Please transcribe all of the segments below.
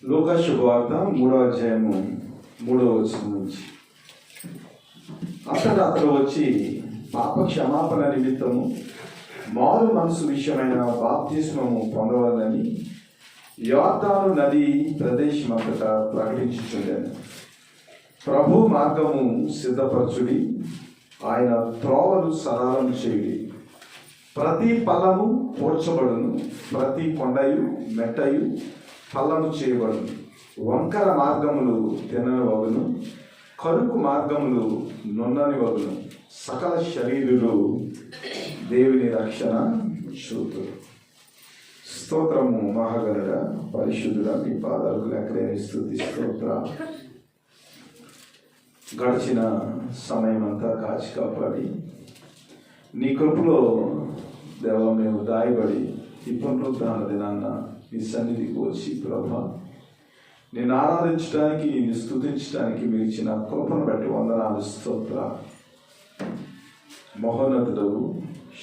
లూకా శుభవార్త 3వ అధ్యాయము 3వ వచనం నుంచి. అతడు వచ్చి పాప క్షమాపణ నిమిత్తము మారు మనసు విషయమైన బాప్తిస్మము పొందవాలని యోర్దాను నది ప్రదేశమంతటా ప్రకటించుచుండెను. ప్రభు మార్గము సిద్ధపరచుడి, ఆయన త్రోవలు సరళం చేయుడి. ప్రతి పల్లము పూడ్చబడును, ప్రతి కొండయు మెట్టయు పల్లము చేయబడును. వంకర మార్గములు తిననివగును, కరుకు మార్గములు నున్నని వగును. సకల శరీరులు దేవుని రక్షణ చూతులు. స్తోత్రము మహాగణుడ, పరిశుద్ధుడ, మీ పాదాలకు లెక్కలేని స్తుతి స్తోత్ర. గడిచిన సమయం అంతా కాచి కాపాడి నీ కృపలో దేవ మేము దాయబడి ఈ పునరుద్ధాన దినాన్న నీ సన్నిధికి వచ్చి ప్రభా నేను ఆరాధించడానికి, నేను స్తుతించడానికి మీరు ఇచ్చిన కృపను బట్టి వందనాలు స్తోత్ర. మహోన్నతుడవు,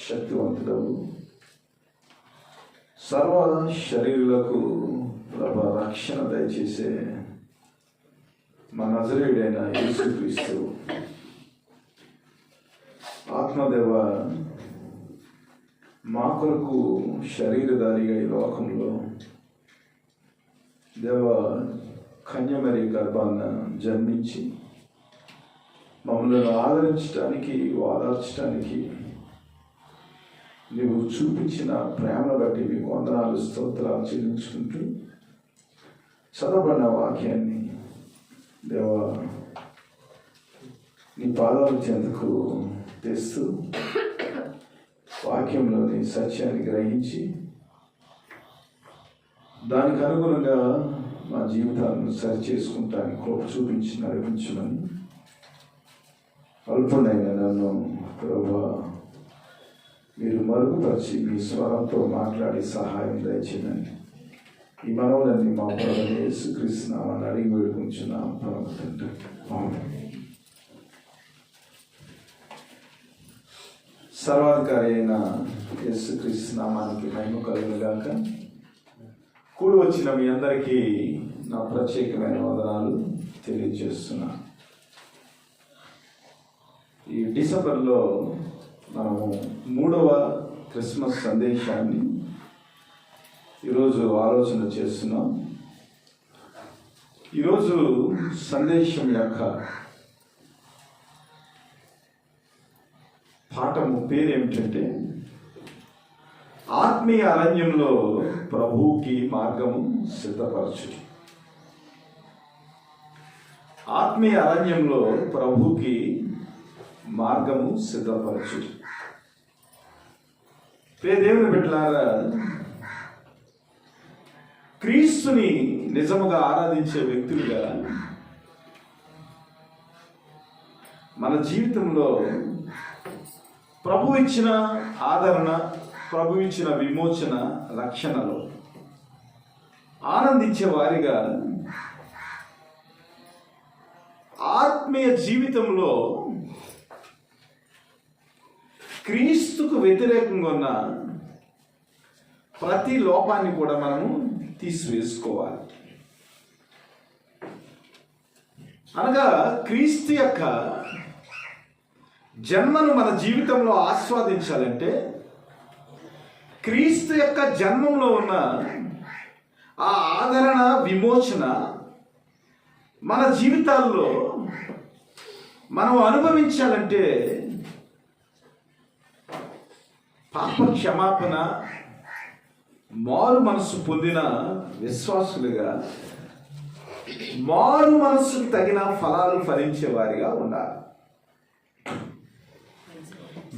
శక్తివంతుడవు, సర్వ శరీరులకు ప్రభా రక్షణ దయచేసే మా నజరేయుడైన యేసుక్రీస్తు ఆత్మదేవ మా కొరకు శరీరధారిగా ఈ లోకంలో దేవ కన్యమరి గర్భాన్న జన్మించి మమ్మల్ని ఆదరించడానికి, ఓదార్చడానికి నీవు చూపించిన ప్రేమను బట్టి మీకు వందనాలు స్తోత్రాలు చెల్లించుకుంటూ చదవబడిన వాక్యాన్ని దేవ నీ పాదాల చెంతకు తెస్తూ వాక్యంలోని సత్యాన్ని గ్రహించి దానికి అనుగుణంగా మా జీవితాలను సరిచేసుకుంటానికి కృప చూపించి నడిపించమని అల్పుడైన నన్ను ప్రభా మీరు మరుగుపరిచి మీ స్వరంతో మాట్లాడి సహాయం దయచేయమని ఈ మనవులన్నీ మా ప్రభువైన యేసుక్రీస్తు నామమున అడిగి వేడుకొంచున్నాము పరమ తండ్రి. ఆమేన్. సర్వాధికారి అయిన యేసుక్రీస్తు నామానికి మహిమ కలుగును గాక. కూడి వచ్చిన మీ అందరికీ నా ప్రత్యేకమైన వందనాలు తెలియజేస్తున్నా. ఈ డిసెంబర్లో మనము 3వ క్రిస్మస్ సందేశాన్ని ఈరోజు ఆలోచన చేస్తున్నాం. ఈరోజు సందేశం యొక్క పాఠము పేరు ఏమిటంటే ఆత్మీయ అరణ్యంలో ప్రభువుకి మార్గము సిద్ధపరచు. ఆత్మీయ అరణ్యంలో ప్రభువుకి మార్గము సిద్ధపరచు. దేవుని బిడ్డలారా, క్రీస్తుని నిజముగా ఆరాధించే వ్యక్తులుగా మన జీవితంలో ప్రభు ఇచ్చిన ఆదరణ, ప్రభు ఇచ్చిన విమోచన, రక్షణలో ఆనందించే వారిగా ఆత్మీయ జీవితంలో క్రీస్తుకు వ్యతిరేకంగా ఉన్న ప్రతి లోపాన్ని కూడా మనము తీసివేసుకోవాలి. అనగా క్రీస్తు యొక్క జన్మను మన జీవితంలో ఆస్వాదించాలంటే క్రీస్తు యొక్క జన్మంలో ఉన్న ఆ ఆదరణ, విమోచన మన జీవితాల్లో మనం అనుభవించాలంటే పాప క్షమాపణ, మారు మనసు పొందిన విశ్వాసులుగా మారు మనసుకు తగిన ఫలాలు ఫలించే వారిగా ఉండాలి.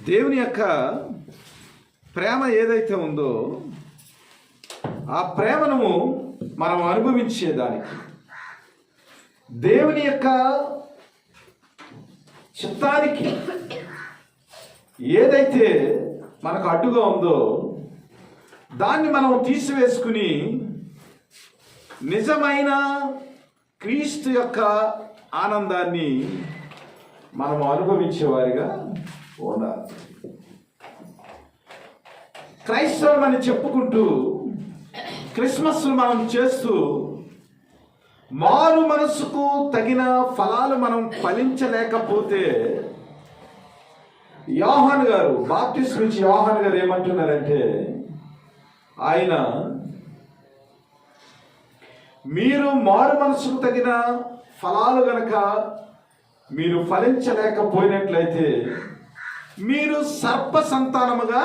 దేవుని యొక్క ప్రేమ ఏదైతే ఉందో ఆ ప్రేమను మనం అనుభవించేదానికి, దేవుని యొక్క చిత్తానికి ఏదైతే మనకు అడ్డుగా ఉందో దాన్ని మనం తీసివేసుకుని నిజమైన క్రీస్తు యొక్క ఆనందాన్ని మనం అనుభవించేవారిగా ఉండాలి. క్రైస్తవం అని చెప్పుకుంటూ క్రిస్మస్ మనం చేస్తూ మారు మనసుకు తగిన ఫలాలు మనం ఫలించలేకపోతే యోహాను గారు, బాప్టిస్ట్ నుంచి యోహాను గారు ఏమంటున్నారంటే, ఆయన మీరు మారు మనసుకు తగిన ఫలాలు గనక మీరు ఫలించలేకపోయినట్లయితే మీరు సర్ప సంతానముగా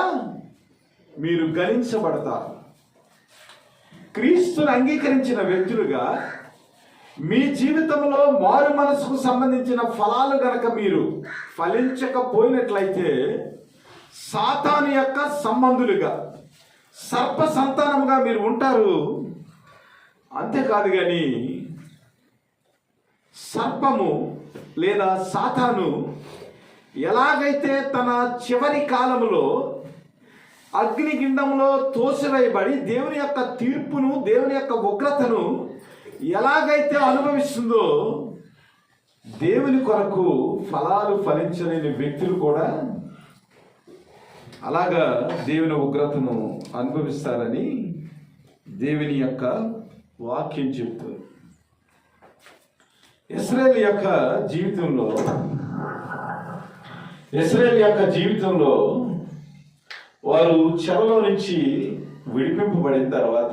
మీరు గణించబడతారు. క్రీస్తుని అంగీకరించిన వ్యక్తులుగా మీ జీవితంలో మారు మనసుకు సంబంధించిన ఫలాలు గనక మీరు ఫలించకపోయినట్లయితే సాతాను యొక్క సంబంధులుగా, సర్ప సంతానముగా మీరు ఉంటారు. అంతేకాదు కానీ సర్పము లేదా సాతాను ఎలాగైతే తన చివరి కాలంలో అగ్నిగుండంలో తోసివేయబడి దేవుని యొక్క తీర్పును, దేవుని యొక్క ఉగ్రతను ఎలాగైతే అనుభవిస్తుందో, దేవుని కొరకు ఫలాలు ఫలించలేని వ్యక్తులు కూడా అలాగా దేవుని ఉగ్రతను అనుభవిస్తారని దేవుని యొక్క వాక్యం చెబుతుంది. ఇశ్రాయేలు యొక్క జీవితంలో వారు చెరలో నుంచి విడిపింపబడిన తర్వాత,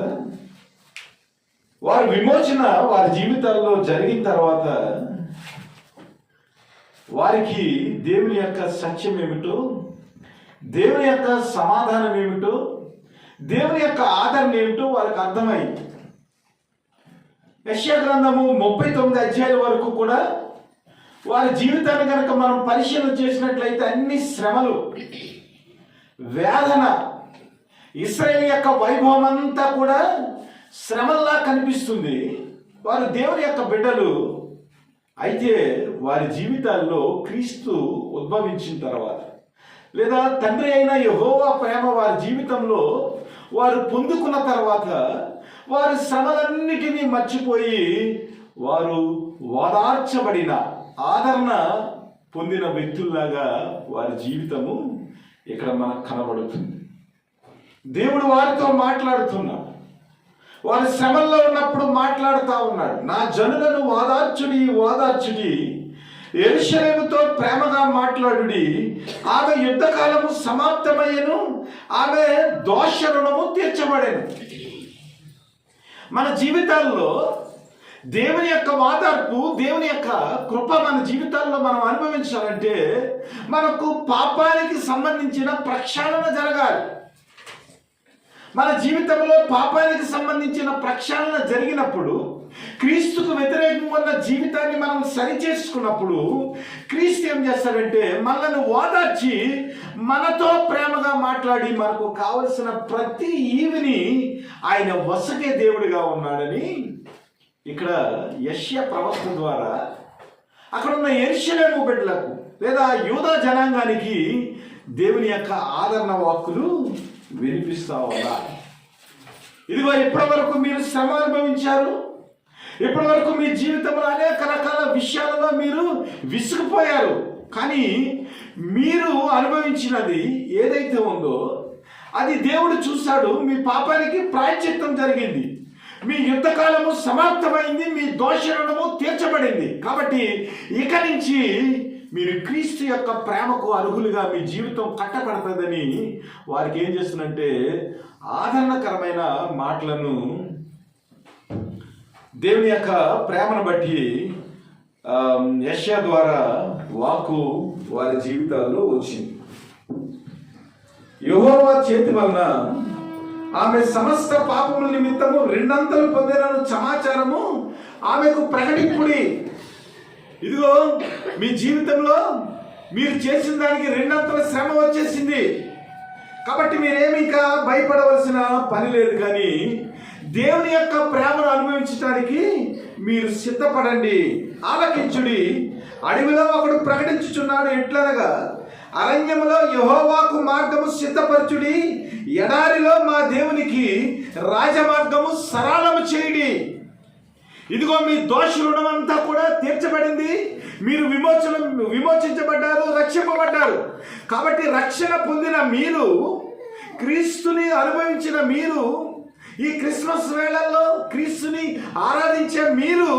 వారి విమోచన వారి జీవితాల్లో జరిగిన తర్వాత వారికి దేవుని యొక్క సత్యం ఏమిటో, దేవుని యొక్క సమాధానం ఏమిటో, దేవుని యొక్క ఆదరణ ఏమిటో వారికి అర్థమైంది. యెషయా గ్రంథము 39 అధ్యాయాల వరకు కూడా వారి జీవితాన్ని కనుక మనం పరిశీలన చేసినట్లయితే అన్ని శ్రమలు, వేదన, ఇశ్రాయేలు యొక్క వైభవం అంతా కూడా శ్రమల్లా కనిపిస్తుంది. వారు దేవుని యొక్క బిడ్డలు. అయితే వారి జీవితాల్లో క్రీస్తు ఉద్భవించిన తర్వాత, లేదా తండ్రి అయిన యెహోవా ప్రేమ వారి జీవితంలో వారు పొందుకున్న తర్వాత వారి శ్రమలన్నిటినీ మర్చిపోయి వారు ఓదార్చబడిన, ఆదరణ పొందిన వ్యక్తుల్లాగా వారి జీవితము ఇక్కడ మనకు కనబడుతుంది. దేవుడు వారితో మాట్లాడుతున్నాడు. వారి శ్రమల్లో ఉన్నప్పుడు మాట్లాడుతూ ఉన్నాడు. నా జనులను ఓదార్చుడి, యెరూషలేముతో ప్రేమగా మాట్లాడుడి. ఆమె యుద్ధకాలము సమాప్తమయ్యను, ఆమె దోష రుణము తీర్చబడెను. మన జీవితాల్లో దేవుని యొక్క ఓదార్పు, దేవుని యొక్క కృప మన జీవితాల్లో మనం అనుభవించాలంటే మనకు పాపానికి సంబంధించిన ప్రక్షాళన జరగాలి. మన జీవితంలో పాపానికి సంబంధించిన ప్రక్షాళన జరిగినప్పుడు, క్రీస్తుకు వ్యతిరేకంగా ఉన్న జీవితాన్ని మనం సరిచేసుకున్నప్పుడు క్రీస్తు ఏం చేస్తాడంటే మనల్ని ఓదార్చి, మనతో ప్రేమగా మాట్లాడి మనకు కావలసిన ప్రతి ఈవిని ఆయన వసకే దేవుడిగా ఉన్నాడని ఇక్కడ యెషయా ప్రవక్త ద్వారా అక్కడ ఉన్న యెరూషలేము బిడ్డలకు లేదా యూదా జనాంగానికి దేవుని యొక్క ఆదరణ వాక్కులు వినిపిస్తా ఉన్నారు. ఇదిగో ఇప్పటి వరకు మీరు శ్రమ అనుభవించారు, ఇప్పటి వరకు మీ జీవితంలో అనేక రకాల విషయాలలో మీరు విసిగిపోయారు. కానీ మీరు అనుభవించినది ఏదైతే ఉందో అది దేవుడు చూశాడు. మీ పాపానికి ప్రాయశ్చిత్తం జరిగింది, మీ యుద్ధకాలము సమాప్తమైంది, మీ దోష రుణము తీర్చబడింది. కాబట్టి ఇక నుంచి మీరు క్రీస్తు యొక్క ప్రేమకు అర్హులుగా మీ జీవితం కట్టబడుతుందని వారికి ఏం చేస్తుందంటే ఆదరణకరమైన మాటలను దేవుని యొక్క ప్రేమను బట్టి యెషయా ద్వారా వాక్కు వారి జీవితాల్లో వచ్చింది. యెహోవా చేతి వలన ఆమె సమస్త పాపముల నిమిత్తము 2 అంతలు పొందినను సమాచారము ఆమెకు ప్రకటింపుడి. ఇదిగో మీ జీవితంలో మీరు చేసిన దానికి 2 అంతల శ్రమ వచ్చేసింది. కాబట్టి మీరేమి ఇంకా భయపడవలసిన పని లేదు. కానీ దేవుని యొక్క ప్రేమను అనుభవించడానికి మీరు సిద్ధపడండి, ఆలకించుడి. అడవిలో ఒకడు ప్రకటించుచున్నాడు ఎట్లనగా, అరణ్యములో యెహోవాకు మార్గము సిద్ధపరచుడి, ఎడారిలో మా దేవునికి రాజమార్గము సరళము చేయుడి. ఇదిగో మీ దోష రుణం అంతా కూడా తీర్చబడింది. మీరు విమోచించబడ్డారు, రక్షింపబడ్డారు. కాబట్టి రక్షణ పొందిన మీరు, క్రీస్తుని అనుభవించిన మీరు ఈ క్రిస్మస్ వేళల్లో క్రీస్తుని ఆరాధించే మీరు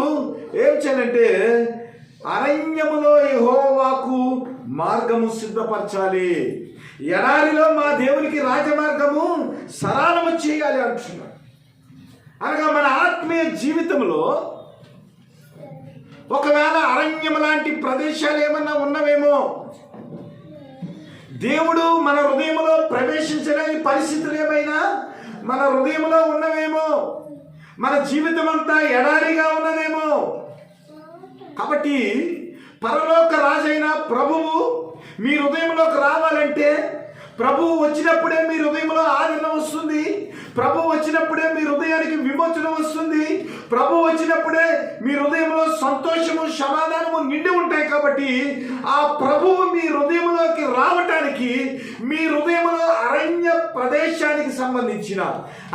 ఏం చేయాలంటే అరణ్యములో యెహోవాకు మార్గము సిద్ధపరచాలి, ఎడారిలో మా దేవునికి రాజమార్గము సరళము చేయాలి అంటున్నాడు. అనగా మన ఆత్మీయ జీవితంలో ఒకవేళ అరణ్యం లాంటి ప్రదేశాలు ఏమన్నా ఉన్నవేమో, దేవుడు మన హృదయంలో ప్రవేశించలేని పరిస్థితులు ఏమైనా మన హృదయంలో ఉన్నవేమో, మన జీవితం అంతా ఎడారిగా ఉన్నదేమో. కాబట్టి పరలోక రాజైన ప్రభువు మీ హృదయంలోకి రావాలంటే, ప్రభువు వచ్చినప్పుడే మీ హృదయంలో ఆదరణ వస్తుంది, ప్రభువు వచ్చినప్పుడే మీ హృదయానికి విమోచన వస్తుంది, ప్రభువు వచ్చినప్పుడే మీ హృదయంలో సంతోషము సమాధానము నిండి ఉంటాయి. కాబట్టి ఆ ప్రభువు మీ హృదయంలోకి రావటానికి మీ హృదయంలో అరణ్య ప్రదేశానికి సంబంధించిన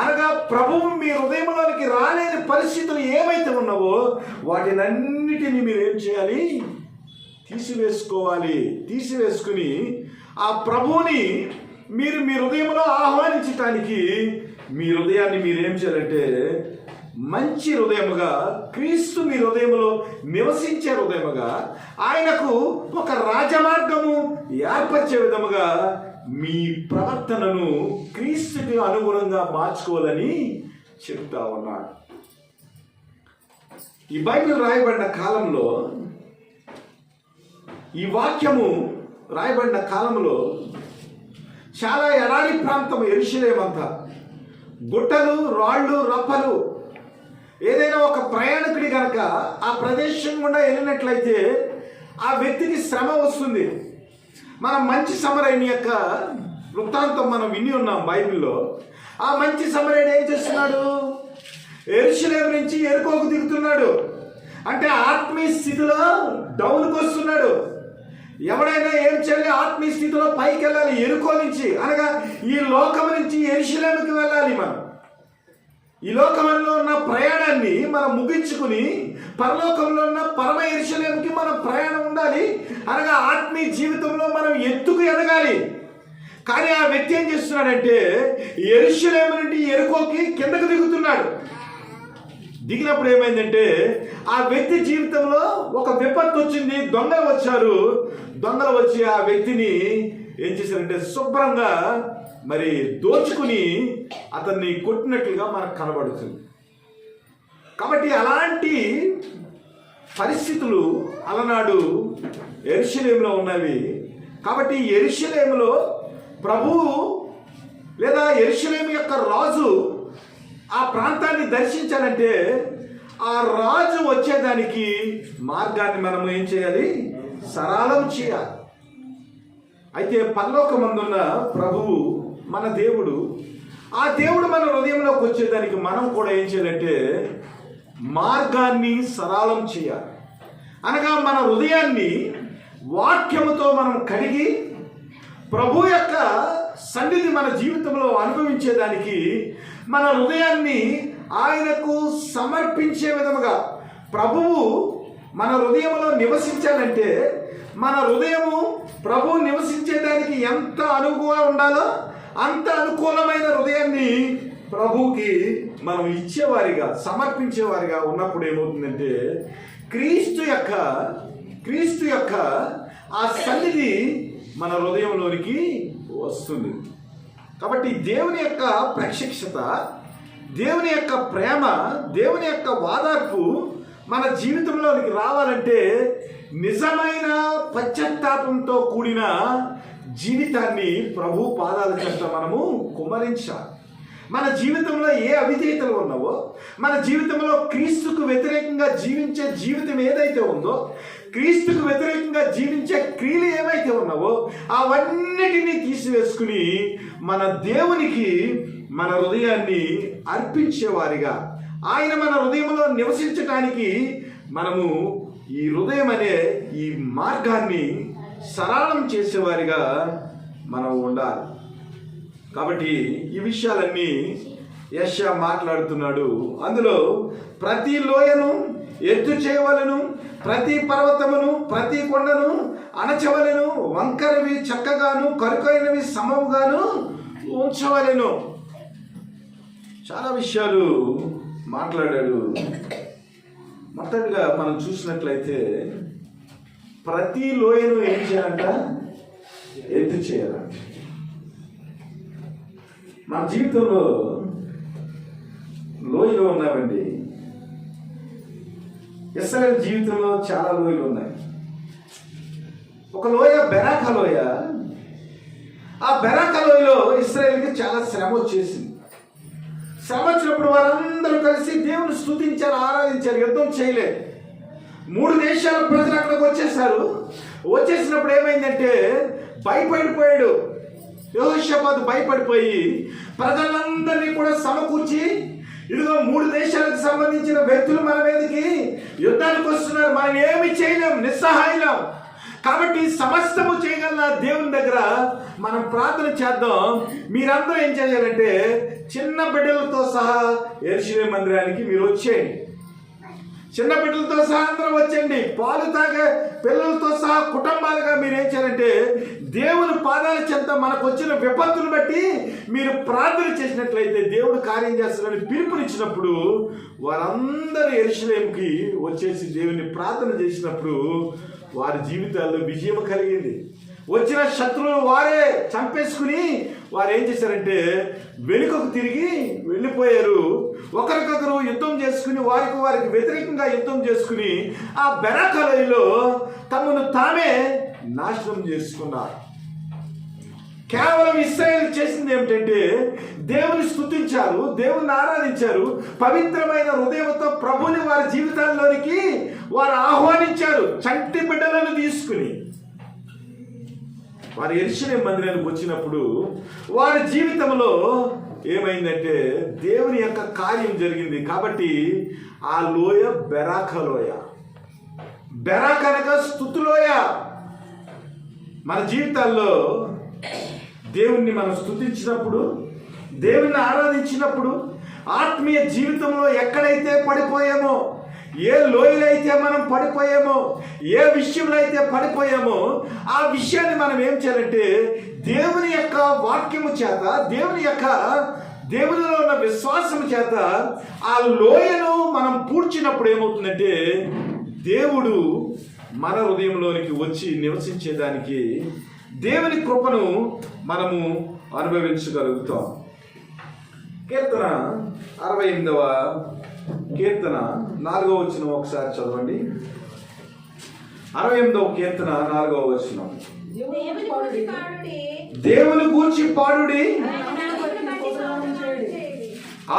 అనగా ప్రభువు మీ హృదయంలోనికి రాలేని పరిస్థితులు ఏవైతే ఉన్నావో వాటినన్నిటినీ మీరు ఏం చేయాలి? తీసివేసుకుని ఆ ప్రభువుని మీరు మీ హృదయంలో ఆహ్వానించటానికి మీ హృదయాన్ని మీరేం చేయాలంటే మంచి హృదయముగా, క్రీస్తు మీ హృదయంలో నివసించే హృదయముగా, ఆయనకు ఒక రాజమార్గము ఏర్పరిచే విధముగా మీ ప్రవర్తనను క్రీస్తుకి అనుగుణంగా మార్చుకోవాలని చెప్తా ఉన్నాడు. ఈ బైబిల్ రాయబడిన కాలంలో, ఈ వాక్యము రాయబడిన కాలంలో చాలా ఎడారి ప్రాంతం యెరూషలేమంతా, గుట్టలు, రాళ్ళు, రప్పలు. ఏదైనా ఒక ప్రయాణికుడి కనుక ఆ ప్రదేశం గుండా వెళ్ళినట్లయితే ఆ వ్యక్తికి శ్రమ వస్తుంది. మనం మంచి సమరయుని యొక్క వృత్తాంతం మనం విని ఉన్నాం బైబిల్లో. ఆ మంచి సమరయుడు ఏం చేస్తున్నాడు? యెరూషలేము నుంచి యెరికోకు దిగుతున్నాడు. అంటే ఆత్మీయ స్థితిలో డౌన్కి వస్తున్నాడు. ఎవడైనా ఏం చేయాలి? ఆత్మీయ స్థితిలో పైకి వెళ్ళాలి. యెరికో నుంచి అనగా ఈ లోకం నుంచి యెరూషలేముకి వెళ్ళాలి. మనం ఈ లోకంలో ఉన్న ప్రయాణాన్ని మనం ముగించుకుని పరలోకంలో ఉన్న పరమ యెరూషలేముకి మనం ప్రయాణం ఉండాలి. అనగా ఆత్మీయ జీవితంలో మనం ఎత్తుకు ఎదగాలి. కానీ ఆ వ్యక్తి ఏం చేస్తున్నాడంటే యెరూషలేము నుండి యెరికోకి కిందకు దిగుతున్నాడు. దిగినప్పుడు ఏమైందంటే ఆ వ్యక్తి జీవితంలో ఒక విపత్తు వచ్చింది. దొంగలు వచ్చారు. దొంగలు వచ్చి ఆ వ్యక్తిని ఏం చేశారంటే శుభ్రంగా మరి దోచుకుని అతన్ని కొట్టినట్లుగా మనకు కనబడుతుంది. కాబట్టి అలాంటి పరిస్థితులు అలనాడు యెరూషలేములో ఉన్నవి. కాబట్టి యెరూషలేములో ప్రభువు లేదా యెరూషలేము యొక్క రాజు ఆ ప్రాంతాన్ని దర్శించాలంటే ఆ రాజు వచ్చేదానికి మార్గాన్ని మనం ఏం చేయాలి? సరళం చేయాలి. అయితే పరలోకమందున్న ప్రభువు మన దేవుడు, ఆ దేవుడు మన హృదయంలోకి వచ్చేదానికి మనం కూడా ఏం చేయాలంటే మార్గాన్ని సరళం చేయాలి. అనగా మన హృదయాన్ని వాక్యముతో మనం కడిగి ప్రభు యొక్క సన్నిధి మన జీవితంలో అనుభవించేదానికి మన హృదయాన్ని ఆయనకు సమర్పించే విధముగా ప్రభువు మన హృదయంలో నివసించాలంటే మన హృదయము ప్రభువు నివసించేదానికి ఎంత అనువుగా ఉండాలో అంత అనుకూలమైన హృదయాన్ని ప్రభువుకి మనం ఇచ్చేవారిగా సమర్పించేవారిగా ఉన్నప్పుడు ఏమవుతుందంటే క్రీస్తు యొక్క ఆ సన్నిధి మన హృదయంలోనికి వస్తుంది. కాబట్టి దేవుని యొక్క ప్రత్యక్షత, దేవుని యొక్క ప్రేమ, దేవుని యొక్క వాదార్పు మన జీవితంలోనికి రావాలంటే నిజమైన పశ్చాత్తాపంతో కూడిన జీవితాన్ని ప్రభు పాదాల చెంత మనము కుమ్మరించాలి. మన జీవితంలో ఏ అవిధేయతలు ఉన్నావో, మన జీవితంలో క్రీస్తుకు వ్యతిరేకంగా జీవించే జీవితం ఏదైతే ఉందో, క్రీస్తుకు వ్యతిరేకంగా జీవించే క్రియలు ఏవైతే ఉన్నావో అవన్నిటినీ తీసివేసుకుని మన దేవునికి మన హృదయాన్ని అర్పించేవారిగా, ఆయన మన హృదయంలో నివసించటానికి మనము ఈ హృదయం అనే ఈ మార్గాన్ని సరళం చేసేవారిగా మనం ఉండాలి. కాబట్టి ఈ విషయాలన్నీ యెషయా మాట్లాడుతున్నాడు. అందులో ప్రతి లోయను ఎత్తు చేయవలను, ప్రతి పర్వతమును ప్రతి కొండను అణచవలను, వంకరవి చక్కగాను కరుకైనవి సమముగాను ఉంచవలను. చాలా విషయాలు మాట్లాడాడు. మొదటిగా మనం చూసినట్లయితే ప్రతి లోయను ఏం చేయాలంట? ఎత్తు చేయాలంట. మన జీవితంలో లోయలు ఉన్నామండి. ఇశ్రాయేలు జీవితంలో చాలా లోయలు ఉన్నాయి. ఒక లోయ బెరాకా లోయ. ఆ బెరాకా లోయలో ఇశ్రాయేలుకి చాలా శ్రమ వచ్చేసింది. శ్రమ వచ్చినప్పుడు వారందరూ కలిసి దేవుని స్తుతించారు, ఆరాధించారు, యుద్ధం చేయలేదు. 3 దేశాల ప్రజలు అక్కడికి వచ్చేసారు. వచ్చేసినప్పుడు ఏమైందంటే భయపడిపోయాడు యెహోషాపాతు. భయపడిపోయి ప్రజలందరినీ కూడా సమకూర్చి, ఇదిగో 3 దేశాలకు సంబంధించిన వ్యక్తులు మన మీదకి యుద్ధానికి వస్తున్నారు, మనం ఏమి చేయలేం, నిస్సహాయం. కాబట్టి సమస్తము చేయగల దేవుని దగ్గర మనం ప్రార్థన చేద్దాం. మీరందరూ ఏం చేయాలంటే చిన్న బిడ్డలతో సహా యెరూషలేము మందిరానికి మీరు వచ్చేయండి. చిన్న బిడ్డలతో సహా అందరూ వచ్చండి. పాలు తాగే పిల్లలతో సహా కుటుంబాలుగా మీరు ఏం చేయాలంటే దేవుని పాదాల చెంత మనకు వచ్చిన విపత్తులు బట్టి మీరు ప్రార్థన చేసినట్లయితే దేవుడు కార్యం చేస్తాడని పిలుపునిచ్చినప్పుడు వారందరూ యెరూషలేముకి వచ్చేసి దేవుని ప్రార్థన చేసినప్పుడు వారి జీవితాల్లో విజయం కలిగింది. వచ్చిన శత్రువులు వారే చంపేసుకుని వారు ఏం చేశారంటే వెనుకకు తిరిగి వెళ్ళిపోయారు. ఒకరికొకరు యుద్ధం చేసుకుని వారికి వ్యతిరేకంగా యుద్ధం చేసుకుని ఆ బెరాకా లోయలో తమను తామే నాశనం చేసుకున్నారు. కేవలం ఇశ్రాయేలు చేసింది ఏమిటంటే దేవుని స్తుతించారు, దేవుని ఆరాధించారు, పవిత్రమైన హృదయంతో ప్రభుని వారి జీవితాల్లోనికి వారు ఆహ్వానించారు. చంటి బిడ్డలను తీసుకుని వారు యెరూషలేము మందిరానికి వచ్చినప్పుడు వారి జీవితంలో ఏమైందంటే దేవుని యొక్క కార్యం జరిగింది. కాబట్టి ఆ లోయ బెరాకా లోయ. బెరాకా అనగా స్తుతిలోయ. మన జీవితాల్లో దేవుణ్ణి మనం స్తుతించినప్పుడు, దేవుణ్ణి ఆరాధించినప్పుడు, ఆత్మీయ జీవితంలో ఎక్కడైతే పడిపోయామో, ఏ లోయలో అయితే మనం పడిపోయామో, ఏ విషయంలో అయితే పడిపోయామో ఆ విషయాన్ని మనం ఏం చేయాలంటే దేవుని యొక్క వాక్యము చేత, దేవునిలో ఉన్న విశ్వాసము చేత ఆ లోయను మనం పూడ్చినప్పుడు ఏమవుతుందంటే దేవుడు మన హృదయంలోనికి వచ్చి నివసించేదానికి దేవుని కృపను మనము అనుభవించగలుగుతాం. కీర్తన 68వ కీర్తన 4వ వచనం ఒకసారి చదవండి. 68వ కీర్తన 4వ వచనం. దేవుని గూర్చి పాడుడి,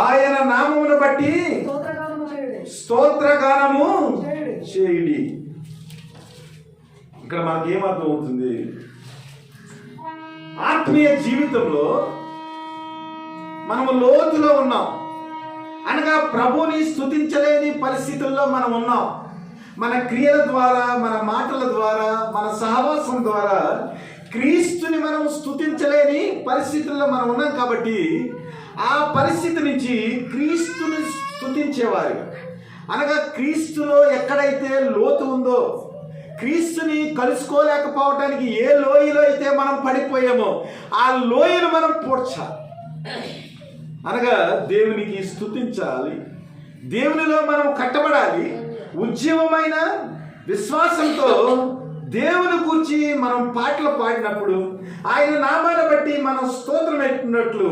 ఆయన నామమును బట్టి స్తోత్రగానము చేయుడి. ఇక్కడ మనకేమర్థం అవుతుంది? ఆత్మీయ జీవితంలో మనము లోతులో ఉన్నాం అనగా ప్రభుని స్తుతించలేని పరిస్థితుల్లో మనం ఉన్నాం. మన క్రియల ద్వారా, మన మాటల ద్వారా, మన సహవాసం ద్వారా క్రీస్తుని మనం స్తుతించలేని పరిస్థితుల్లో మనం ఉన్నాం. కాబట్టి ఆ పరిస్థితి నుంచి క్రీస్తుని స్తుతించేవారు అనగా క్రీస్తులో ఎక్కడైతే లోతు ఉందో, క్రీస్తుని కలుసుకోలేకపోవటానికి ఏ లోయలో అయితే మనం పడిపోయామో ఆ లోయను మనం పూడ్చాలి. అనగా దేవునికి స్తుతించాలి, దేవునిలో మనం కట్టబడాలి. ఉజ్జీవమైన విశ్వాసంతో దేవుని గురించి మనం పాటలు పాడినప్పుడు, ఆయన నామాన్ని బట్టి మనం స్తోత్రం ఎట్టినట్లు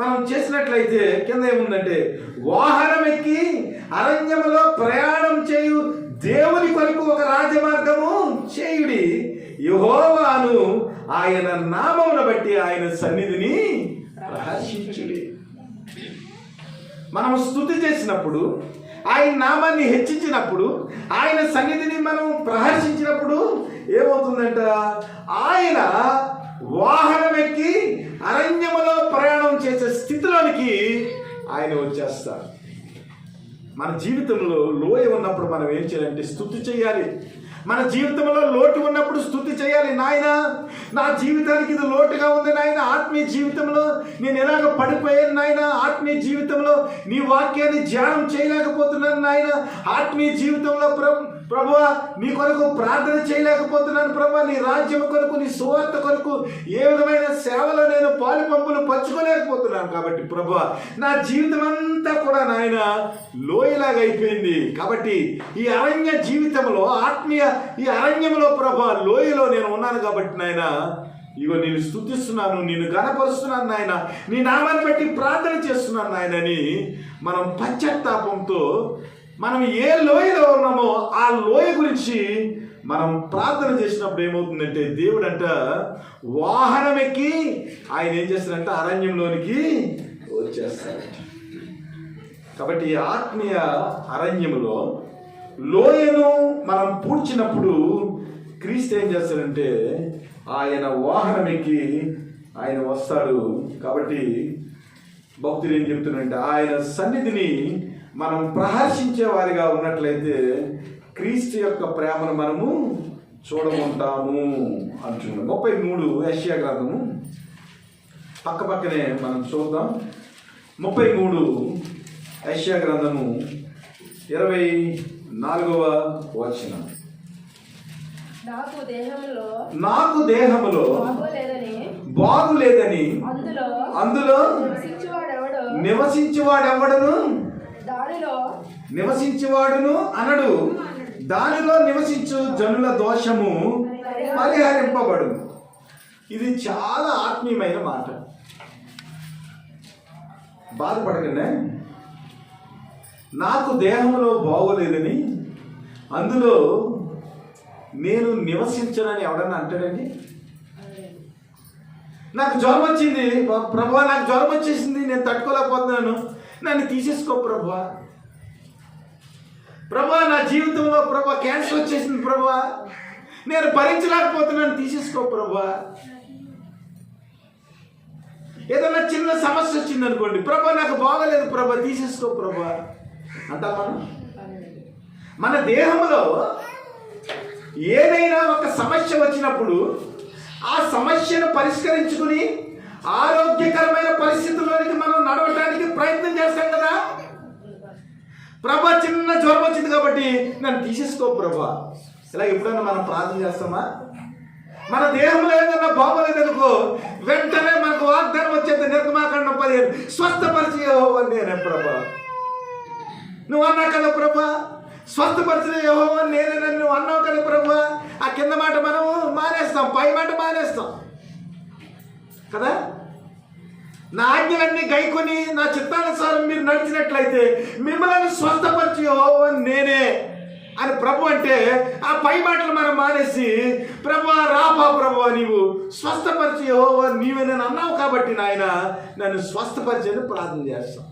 మనం చేసినట్లయితే కింద ఏముందంటే వాహనం ఎక్కి అరణ్యములో ప్రయాణం చేయు దేవుని కొరకు ఒక రాజమార్గము చేయుడి, యెహోవాను ఆయన నామమును బట్టి ఆయన సన్నిధిని ప్రహర్షించుడి. మనం స్తుతి చేసినప్పుడు, ఆయన నామాన్ని హెచ్చించినప్పుడు, ఆయన సన్నిధిని మనం ప్రహర్షించినప్పుడు ఏమవుతుందంట? ఆయన వాహనం ఎక్కి అరణ్యములో ప్రయాణం చేసే స్థితిలోనికి ఆయన వచ్చేస్తారు. మన జీవితంలో లోయ ఉన్నప్పుడు మనం ఏం చేయాలంటే స్తుతి చేయాలి. మన జీవితంలో లోటు ఉన్నప్పుడు స్తుతి చేయాలి. నాయన, నా జీవితానికి ఇది లోటుగా ఉంది నాయన, ఆత్మీయ జీవితంలో నేను ఎలాగ పడిపోయాను నాయన, ఆత్మీయ జీవితంలో నీ వాక్యాన్ని ధ్యానం చేయలేకపోతున్నాను నాయన, ఆత్మీయ జీవితంలో ప్రభువా నీ కొరకు ప్రార్థన చేయలేకపోతున్నాను ప్రభువా, నీ రాజ్యం కొరకు, నీ సువార్త కొరకు ఏ విధమైన సేవలో నేను పాలు పంపులు పంచుకోలేకపోతున్నాను. కాబట్టి ప్రభువా నా జీవితం అంతా కూడా నాయన లోయలాగా అయిపోయింది. కాబట్టి ఈ అరణ్య జీవితంలో, ఈ అరణ్యంలో ప్రభువా లోయలో నేను ఉన్నాను. కాబట్టి నాయన ఇగో నేను స్తుతిస్తున్నాను, నేను ఘనపరుస్తున్నాను నాయన, నీ నామాన్ని బట్టి ప్రార్థన చేస్తున్నాను నాయన అని మనం పశ్చాత్తాపంతో మనం ఏ లోయలో ఉన్నామో ఆ లోయ గురించి మనం ప్రార్థన చేసినప్పుడు ఏమవుతుందంటే దేవుడంట వాహనం ఎక్కి ఆయన ఏం చేస్తారంటే అరణ్యంలోనికి వచ్చేస్తారంట. కాబట్టి ఆత్మీయ అరణ్యంలో లోయను మనం పూడ్చినప్పుడు క్రీస్తు ఏం చేస్తాడంటే ఆయన వాహనం ఎక్కి ఆయన వస్తాడు. కాబట్టి భక్తులు ఏం చెప్తున్నారంటే ఆయన సన్నిధిని మనం ప్రహర్షించే వారిగా ఉన్నట్లయితే క్రీస్తు యొక్క ప్రేమను మనము చూడముంటాము అంటున్నాడు. 33 యెషయా గ్రంథము పక్కనే మనం చూద్దాం. 33 యెషయా గ్రంథము 24వ వచనం. నాకు దేహములో బాగులేదని అందులో నివసించువాడెవడను నివసించువాడును అనడు, దానిలో నివసించు జనుల దోషము పరిహరింపబడు. ఇది చాలా ఆత్మీయమైన మాట. బాధపడకండి. నాకు దేహంలో బాగోలేదని అందులో నేను నివసించనని ఎవడన్నా అంటాడండి? నాకు జ్వరం వచ్చింది ప్రభువా, నాకు జ్వరం వచ్చేసింది, నేను తట్టుకోలేకపోతున్నాను, నన్ను తీసేసుకో ప్రభువా. ప్రభువా నా జీవితంలో ప్రభువా క్యాన్సర్ వచ్చేసింది ప్రభువా, నేను భరించలేకపోతున్నాను, తీసేసుకో ప్రభువా. ఏదన్నా చిన్న సమస్య వచ్చింది అనుకోండి, ప్రభువా నాకు బాగలేదు ప్రభువా, తీసేసుకో ప్రభువా అంటా. మన దేహంలో ఏదైనా ఒక సమస్య వచ్చినప్పుడు ఆ సమస్యను పరిష్కరించుకుని ఆరోగ్యకరమైన పరిస్థితుల్లోనికి మనం నడవడానికి ప్రయత్నం చేస్తాం కదా. ప్రభా చిన్న జ్వరం వచ్చింది కాబట్టి నన్ను తీసేసుకో ప్రభా, ఇలా ఎప్పుడైనా మనం ప్రార్థన చేస్తామా? మన దేహంలో ఏదైనా బాగోలేదనుకో వెంటనే మనకు వాగ్దానం వచ్చేది, నిర్గమాకాండం 15 స్వస్థపరిచి యెహోవా నేనే ప్రభా. నువ్వు అన్నా కదా ప్రభా, స్వస్థపరిచిన యెహోవా నేనేనని నువ్వు అన్నావు కదా ప్రభా. ఆ కింద మాట మనము మానేస్తాం, పై మాట మానేస్తాం కదా. నా ఆజ్ఞలన్నీ గైకొని నా చిత్తానుసారం మీరు నడిచినట్లయితే మిమ్మల్ని స్వస్థపరిచి యెహోవా నేనే అని ప్రభు అంటే ఆ పై మాటలు మనం మానేసి ప్రభువా రాపా ప్రభువా నీవు స్వస్థపరిచి యెహోవా నీవే నేను అన్నావు కాబట్టి నాయన నన్ను స్వస్థపరిచని ప్రార్థన చేస్తాం.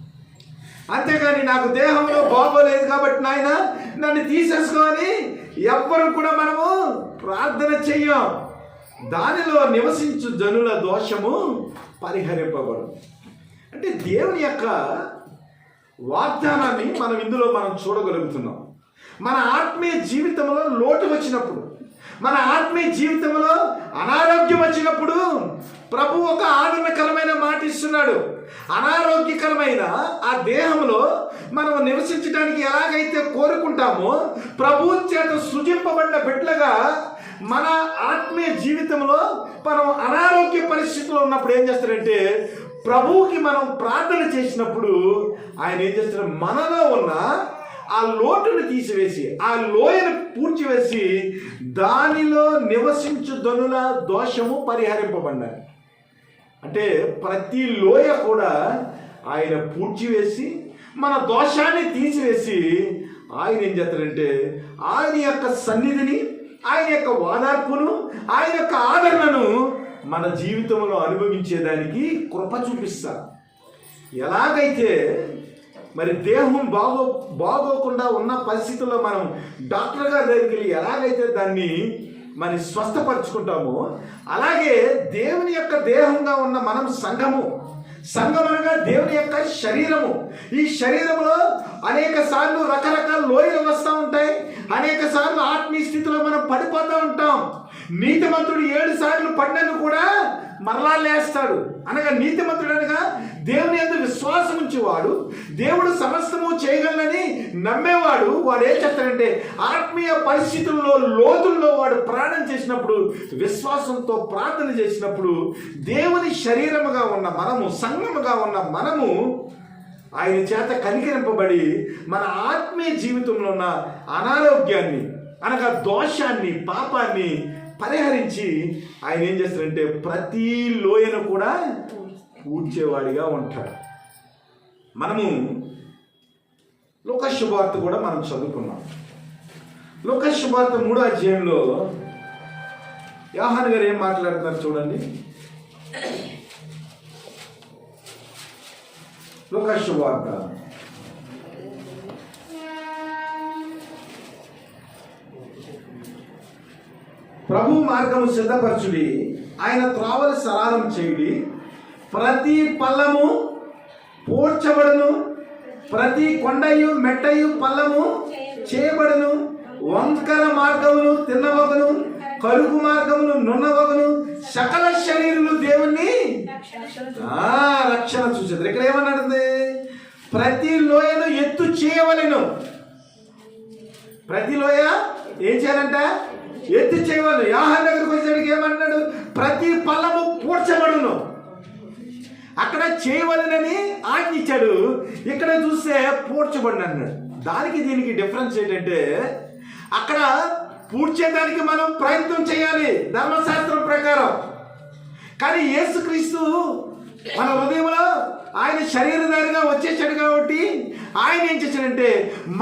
అంతేగాని నాకు దేహంలో బాగోలేదు కాబట్టి నాయన నన్ను తీసేసుకోని ఎవ్వరు కూడా మనము ప్రార్థన చెయ్యం. దానిలో నివసించు జనుల దోషము పరిహరింపబడు. అంటే దేవుని యొక్క వాగ్దానాన్ని మనం ఇందులో చూడగలుగుతున్నాం. మన ఆత్మీయ జీవితంలో లోటు వచ్చినప్పుడు, మన ఆత్మీయ జీవితంలో అనారోగ్యం వచ్చినప్పుడు ప్రభు ఒక ఆనందకరమైన మాట ఇస్తున్నాడు. అనారోగ్యకరమైన ఆ దేహంలో మనం నివసించడానికి ఎలాగైతే కోరుకుంటామో ప్రభు చేత సృజింపబడిన బిడ్డలుగా మన ఆత్మీయ జీవితంలో మనం అనారోగ్య పరిస్థితుల్లో ఉన్నప్పుడు ఏం చేస్తారంటే ప్రభువుకి మనం ప్రార్థన చేసినప్పుడు ఆయన ఏం చేస్తారు, మనలో ఉన్న ఆ లోటును తీసివేసి ఆ లోయను పూడ్చివేసి దానిలో నివసించు ధనుల దోషము పరిహరింపబడ్డారు. అంటే ప్రతి లోయ కూడా ఆయన పూడ్చివేసి మన దోషాన్ని తీసివేసి ఆయన ఏం చేస్తారంటే ఆయన యొక్క సన్నిధిని, ఆయన యొక్క ఓదార్పును, ఆయన యొక్క ఆదరణను మన జీవితంలో అనుభవించేదానికి కృప చూపిస్తారు. ఎలాగైతే మరి దేహం బాగోకుండా ఉన్న పరిస్థితుల్లో మనం డాక్టర్ గారి దగ్గరికి వెళ్ళి ఎలాగైతే దాన్ని మరి స్వస్థపరచుకుంటామో అలాగే దేవుని యొక్క దేహంగా ఉన్న మనం సంఘము అనగా దేవుని యొక్క శరీరము. ఈ శరీరంలో అనేక సార్లు రకరకాల లోయలు వస్తూ ఉంటాయి, అనేక సార్లు ఆత్మీయ స్థితిలో మనం పడిపోతూ ఉంటాం. నీతిమంతుడు 7 సార్లు పడినను కూడా మరలా లేస్తాడు. అనగా నీతిమంతుడు అనగా దేవుని యందు విశ్వాసం ఉంచేవాడు, దేవుడు సమస్తము చేయగలనని నమ్మేవాడు వాడు ఏం చేస్తాడంటే ఆత్మీయ పరిస్థితుల్లో లోతుల్లో వాడు ప్రాణం చేసినప్పుడు, విశ్వాసంతో ప్రార్థన చేసినప్పుడు, దేవుని శరీరముగా ఉన్న మనము, సంఘముగా ఉన్న మనము ఆయన చేత కనికరింపబడి మన ఆత్మీయ జీవితంలో ఉన్న అనారోగ్యాన్ని, అనగా దోషాన్ని, పాపాన్ని పరిహరించి ఆయన ఏం చేస్తాడంటే ప్రతి లోయను కూడా పూడ్చేవాడిగా ఉంటాడు. మనము లూకా శుభవార్త కూడా మనం చదువుకున్నాం. లూకా శుభవార్త 3వ అధ్యాయంలో యోహాను గారు ఏం మాట్లాడుతున్నారు చూడండి. లూకా శుభవార్త ప్రభు మార్గము సిద్ధపరచుడి, ఆయన త్రోవలు సరళం చేయుడి, ప్రతి పల్లము పూడ్చబడును, ప్రతి కొండయు మెట్టయు పల్లము చేయబడును, వంకర మార్గములు తిన్నవగును, కరుగు మార్గములు నున్నవగును, సకల శరీరులు దేవుణ్ణి రక్షణ చూసేది. ఇక్కడ ఏమన్నాడు? ప్రతి లోయను ఎత్తు చేయవలెను. ప్రతి లోయ ఏం చేయాలంట? ఎత్తి చేయవలను. యోహాను దగ్గరికి వచ్చేటికి ఏమన్నాడు? ప్రతి పల్లము పూడ్చబడును. అక్కడ చేయవలనని ఆజ్ఞించాడు, ఇక్కడ చూస్తే పూడ్చబడిన అన్నాడు. దానికి దీనికి డిఫరెన్స్ ఏంటంటే, అక్కడ పూడ్చేదానికి మనం ప్రయత్నం చేయాలి ధర్మశాస్త్రం ప్రకారం. కానీ యేసుక్రీస్తు మన హృదయంలో ఆయన శరీరధారిగా వచ్చేసాడు కాబట్టి ఆయన ఏం చేశాడంటే,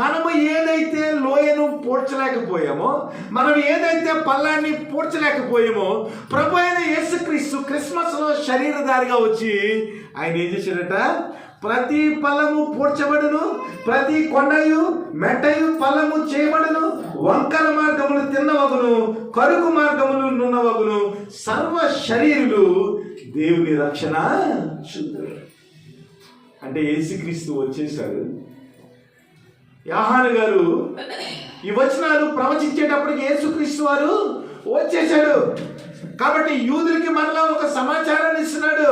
మనము ఏదైతే లోయను పూడ్చలేకపోయామో, మనం ఏదైతే పల్లాన్ని పూడ్చలేకపోయామో, ప్రభు అయిన యేసుక్రీస్తు క్రిస్మస్లో శరీరధారిగా వచ్చి ఆయన ఏం చేశాడట? ప్రతి పల్లము పూడ్చబడును, ప్రతి కొండయు మెట్టయు పల్లము చేయబడును, వంకర మార్గములు తిన్నవగును, కరుకు మార్గములు నున్నవగును, సర్వ శరీరులు దేవుని రక్షణ చూద్దారు. అంటే యేసుక్రీస్తు వచ్చేసాడు. యోహాను గారు ఈ వచనాలు ప్రవచించేటప్పటికి యేసుక్రీస్తు వారు వచ్చేసాడు. కాబట్టి యూదులకి మరలా ఒక సమాచారాన్ని ఇస్తున్నాడు.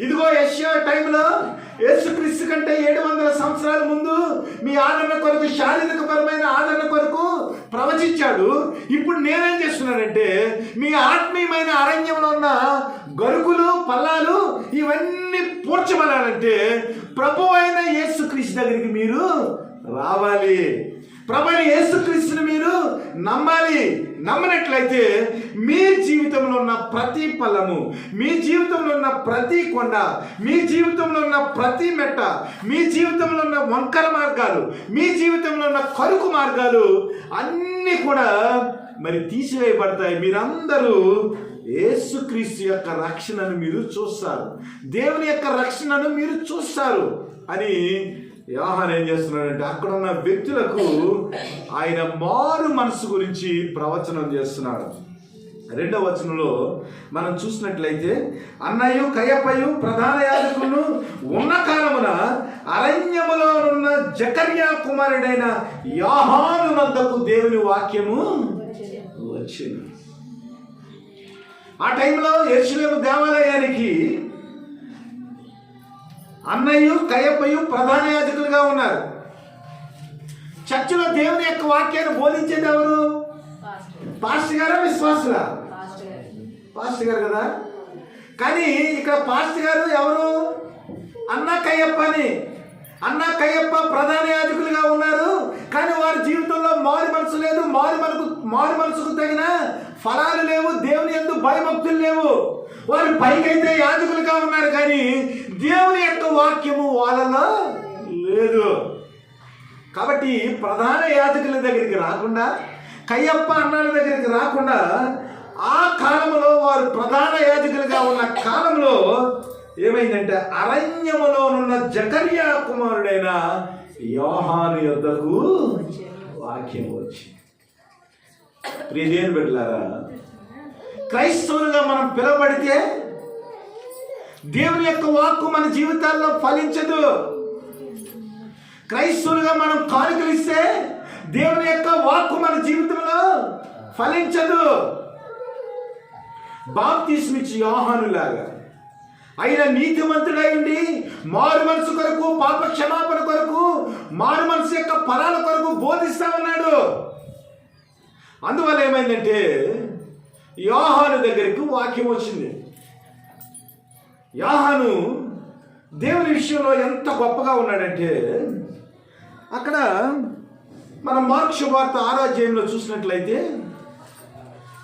ఇదిగో యెషయా టైంలో యేసుక్రీస్తు కంటే 700 సంవత్సరాల ముందు మీ ఆదరణ కొరకు, శారీరకపరమైన ఆదరణ కొరకు ప్రవచించాడు. ఇప్పుడు నేనేం చేస్తున్నానంటే, మీ ఆత్మీయమైన అరణ్యంలో ఉన్న గరుకులు, పల్లాలు ఇవన్నీ పూడ్చబడాలంటే ప్రభు అయిన యేసుక్రీస్తు దగ్గరికి మీరు రావాలి. ప్రభు అయిన యేసుక్రీస్తుని మీరు నమ్మాలి. నమ్మనట్లయితే మీ జీవితంలో ఉన్న ప్రతి పల్లము, మీ జీవితంలో ఉన్న ప్రతి కొండ, మీ జీవితంలో ఉన్న ప్రతి మెట్ట, మీ జీవితంలో ఉన్న వంకర మార్గాలు, మీ జీవితంలో ఉన్న కరుకు మార్గాలు అన్నీ కూడా మరి తీసివేయబడతాయి. మీరందరూ యేసుక్రీస్తు యొక్క రక్షణను మీరు చూస్తారు, దేవుని యొక్క రక్షణను మీరు చూస్తారు అని యోహాను ఏం చేస్తున్నాడంటే, అక్కడ ఉన్న వ్యక్తులకు ఆయన మారు మనసు గురించి ప్రవచనం చేస్తున్నాడు. 2వ వచనంలో మనం చూసినట్లయితే, అన్నయ్య కయపయు ప్రధాన యాజకులను ఉన్న కాలమున అరణ్యములో ఉన్న జకర్యా కుమారుడైన యోహాను వద్దకు దేవుని వాక్యము వచ్చింది. ఆ టైంలో యెరూషలేము దేవాలయానికి అన్నయ్య కయపయు ప్రధాన యాజకులుగా ఉన్నారు. చర్చిలో దేవుని యొక్క వాక్యాన్ని బోధించేది ఎవరు? పాస్టర్ గారా, విశ్వాసులా? పాస్టర్ గారు కదా. కానీ ఇక్కడ పాస్టర్ గారు ఎవరు? అన్న కయ్యప్ప అని. అన్న కయ్యప్ప ప్రధాన యాజకులుగా ఉన్నారు. కానీ వారి జీవితంలో మారు మనసు లేదు, మారు మనసుకు తగిన ఫలాలు లేవు, దేవుని యందు భయభక్తులు లేవు. వారు పైకైతే యాజకులుగా ఉన్నారు, కానీ దేవుని యొక్క వాక్యము వాళ్ళలో లేదు. కాబట్టి ప్రధాన యాజకుల దగ్గరికి రాకుండా, కయ్యప్ప అన్నాల దగ్గరికి రాకుండా, ఆ కాలంలో వారు ప్రధాన యాజకులుగా ఉన్న కాలంలో ఏమైందంటే, అరణ్యములోనున్న జకర్యా కుమారుడైన యోహాను యొద్దకు వాక్యం వచ్చి. ప్రియదేవుని బిడ్డలారా, క్రైస్తవులుగా మనం పిలువబడితే దేవుని యొక్క వాక్కు మన జీవితాల్లో ఫలించదు. క్రైస్తవులుగా మనం కానుకలిస్తే దేవుని యొక్క వాక్కు మన జీవితంలో ఫలించదు. బాప్తిస్మిచ్చి యోహాను లాగా, ఆయన నీతిమంతుడై ఉండి మారు మనసు కొరకు, పాప క్షమాపణ కొరకు, మారు మనసు యొక్క ఫలాల కొరకు బోధిస్తా ఉన్నాడు. అందువల్ల ఏమైందంటే యోహాను దగ్గరికి వాక్యం వచ్చింది. యోహాను దేవుని విషయంలో ఎంత గొప్పగా ఉన్నాడంటే, అక్కడ మనం మార్కు శుభవార్త 6వ అధ్యాయంలో చూసినట్లయితే